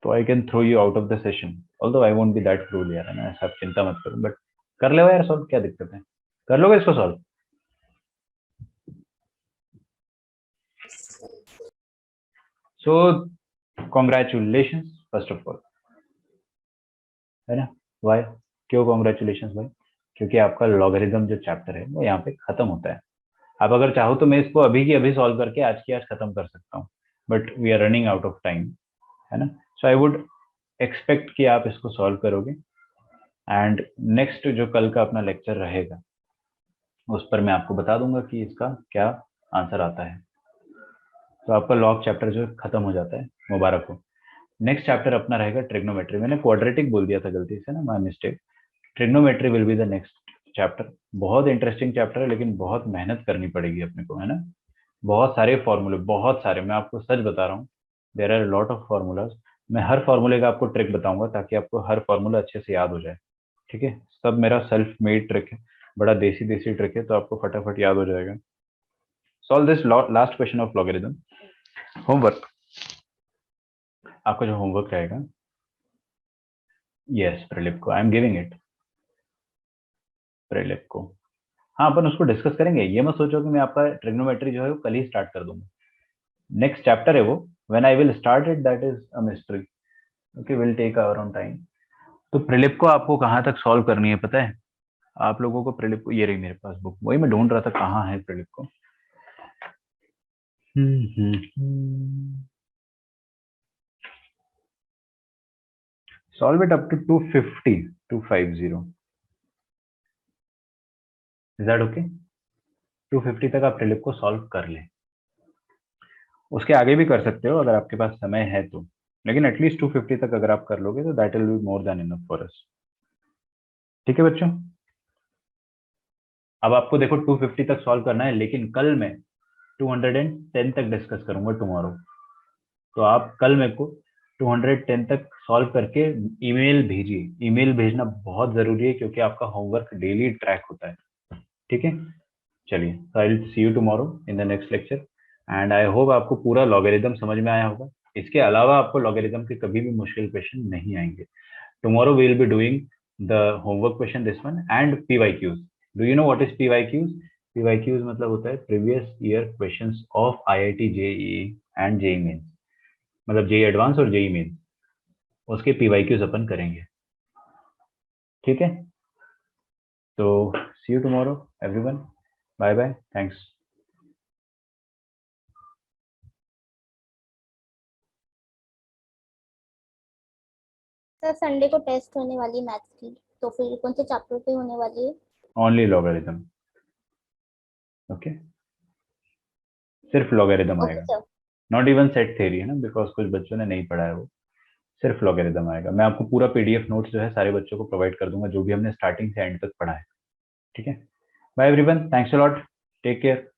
तो I can throw you out of the session, although I won't be that cruel यार, है ना, ऐसा आप चिंता मत करो, बट कर लो यार सॉल्व, क्या दिक्कत है, कर लोगे इसको solve? So congratulation first of all, है ना। वाई, क्यों कॉन्ग्रेचुलेशन भाई? क्योंकि आपका लॉगरिदम जो चैप्टर है वो यहाँ पे खत्म होता है। आप अगर चाहो तो मैं इसको अभी की अभी सॉल्व करके आज की आज खत्म कर सकता हूँ, but we are running out of time, है ना। सो आई वुड एक्सपेक्ट कि आप इसको सॉल्व करोगे, एंड नेक्स्ट जो कल का अपना लेक्चर रहेगा उस पर मैं आपको बता दूंगा कि इसका क्या आंसर आता है। तो आपका लॉग चैप्टर जो है खत्म हो जाता है, मुबारक हो। नेक्स्ट चैप्टर अपना रहेगा ट्रिग्नोमेट्री, मैंने क्वाड्रेटिक बोल दिया था गलती से ना, my mistake. Trigonometry will be the next chapter. बहुत इंटरेस्टिंग चैप्टर है, लेकिन बहुत मेहनत करनी पड़ेगी अपने को, है ना। बहुत सारे फॉर्मूले, बहुत सारे, मैं आपको सच बता रहा हूँ, there are lot of formulas. मैं हर फॉर्मूले का आपको ट्रिक बताऊंगा ताकि आपको हर फॉर्मूला अच्छे से याद हो जाए, ठीक है। सब मेरा सेल्फ मेड ट्रिक है, बड़ा देसी देसी ट्रिक है, तो आपको फटाफट याद हो जाएगा। Solve this last question of logarithm. Homework, आपका जो होमवर्क रहेगा, यस प्रिलिप को आई एम गिविंग इट, प्रिलिप को। हाँ, अपन उसको डिस्कस करेंगे, ये मत सोचो कि मैं आपका ट्रिग्नोमेट्री जो है वो कल ही स्टार्ट कर दूंगा। नेक्स्ट चैप्टर है वो, when I will start it that is a mystery, okay, will take our own time. तो प्रिलिप को आपको कहाँ तक सॉल्व करनी है पता है आप लोगों को? प्रिलिप को ये रही मेरे पास बुक, वही मैं ढूंढ रहा था कहाँ है प्रिलिप को। Solve it up to 250 is that okay? 250 तक आप प्रिलिप को सॉल्व कर लें, उसके आगे भी कर सकते हो अगर आपके पास समय है तो, लेकिन एटलीस्ट 250 तक अगर आप कर लोगे तो that will be more than enough for us. ठीक है बच्चों, अब आपको देखो 250 तक सॉल्व करना है, लेकिन कल मैं 210 तक डिस्कस करूंगा टुमारो। तो आप कल मेरे को 210 तक सॉल्व करके ईमेल भेजिए। ईमेल भेजना बहुत जरूरी है क्योंकि आपका होमवर्क डेली ट्रैक होता है, ठीक है। चलिए, I will see you tomorrow in the next lecture and I hope आपको पूरा लॉगरिथम समझ में आया होगा। इसके अलावा आपको लॉगरिथम के कभी भी मुश्किल क्वेश्चन नहीं आएंगे। Tomorrow we will be doing the homework question this one and PYQs। Do you know what is PYQs? PYQs मतलब होता है previous year questions of IIT JEE and JEE mains, मतलब JEE एडवांस और JEE mains, उसके PYQs अपन करेंगे, ठीक है। तो see you tomorrow everyone, bye bye, thanks. Sir Sunday को टेस्ट होने वाली मैथ्स की, तो फिर कौन से चैप्टर पे होने वाली है? ओनली लॉगरिथम, ओके, सिर्फ लॉगरिथम ओके आएगा, sir. Not even set theory है ना, बिकॉज कुछ बच्चों ने नहीं पढ़ा है वो, सिर्फ लॉगरिथम आएगा। मैं आपको पूरा PDF नोट्स जो है सारे बच्चों को प्रोवाइड कर दूंगा, जो भी हमने स्टार्टिंग से एंड तक पढ़ा है, ठीक है। Bye everyone, thanks a lot, take care.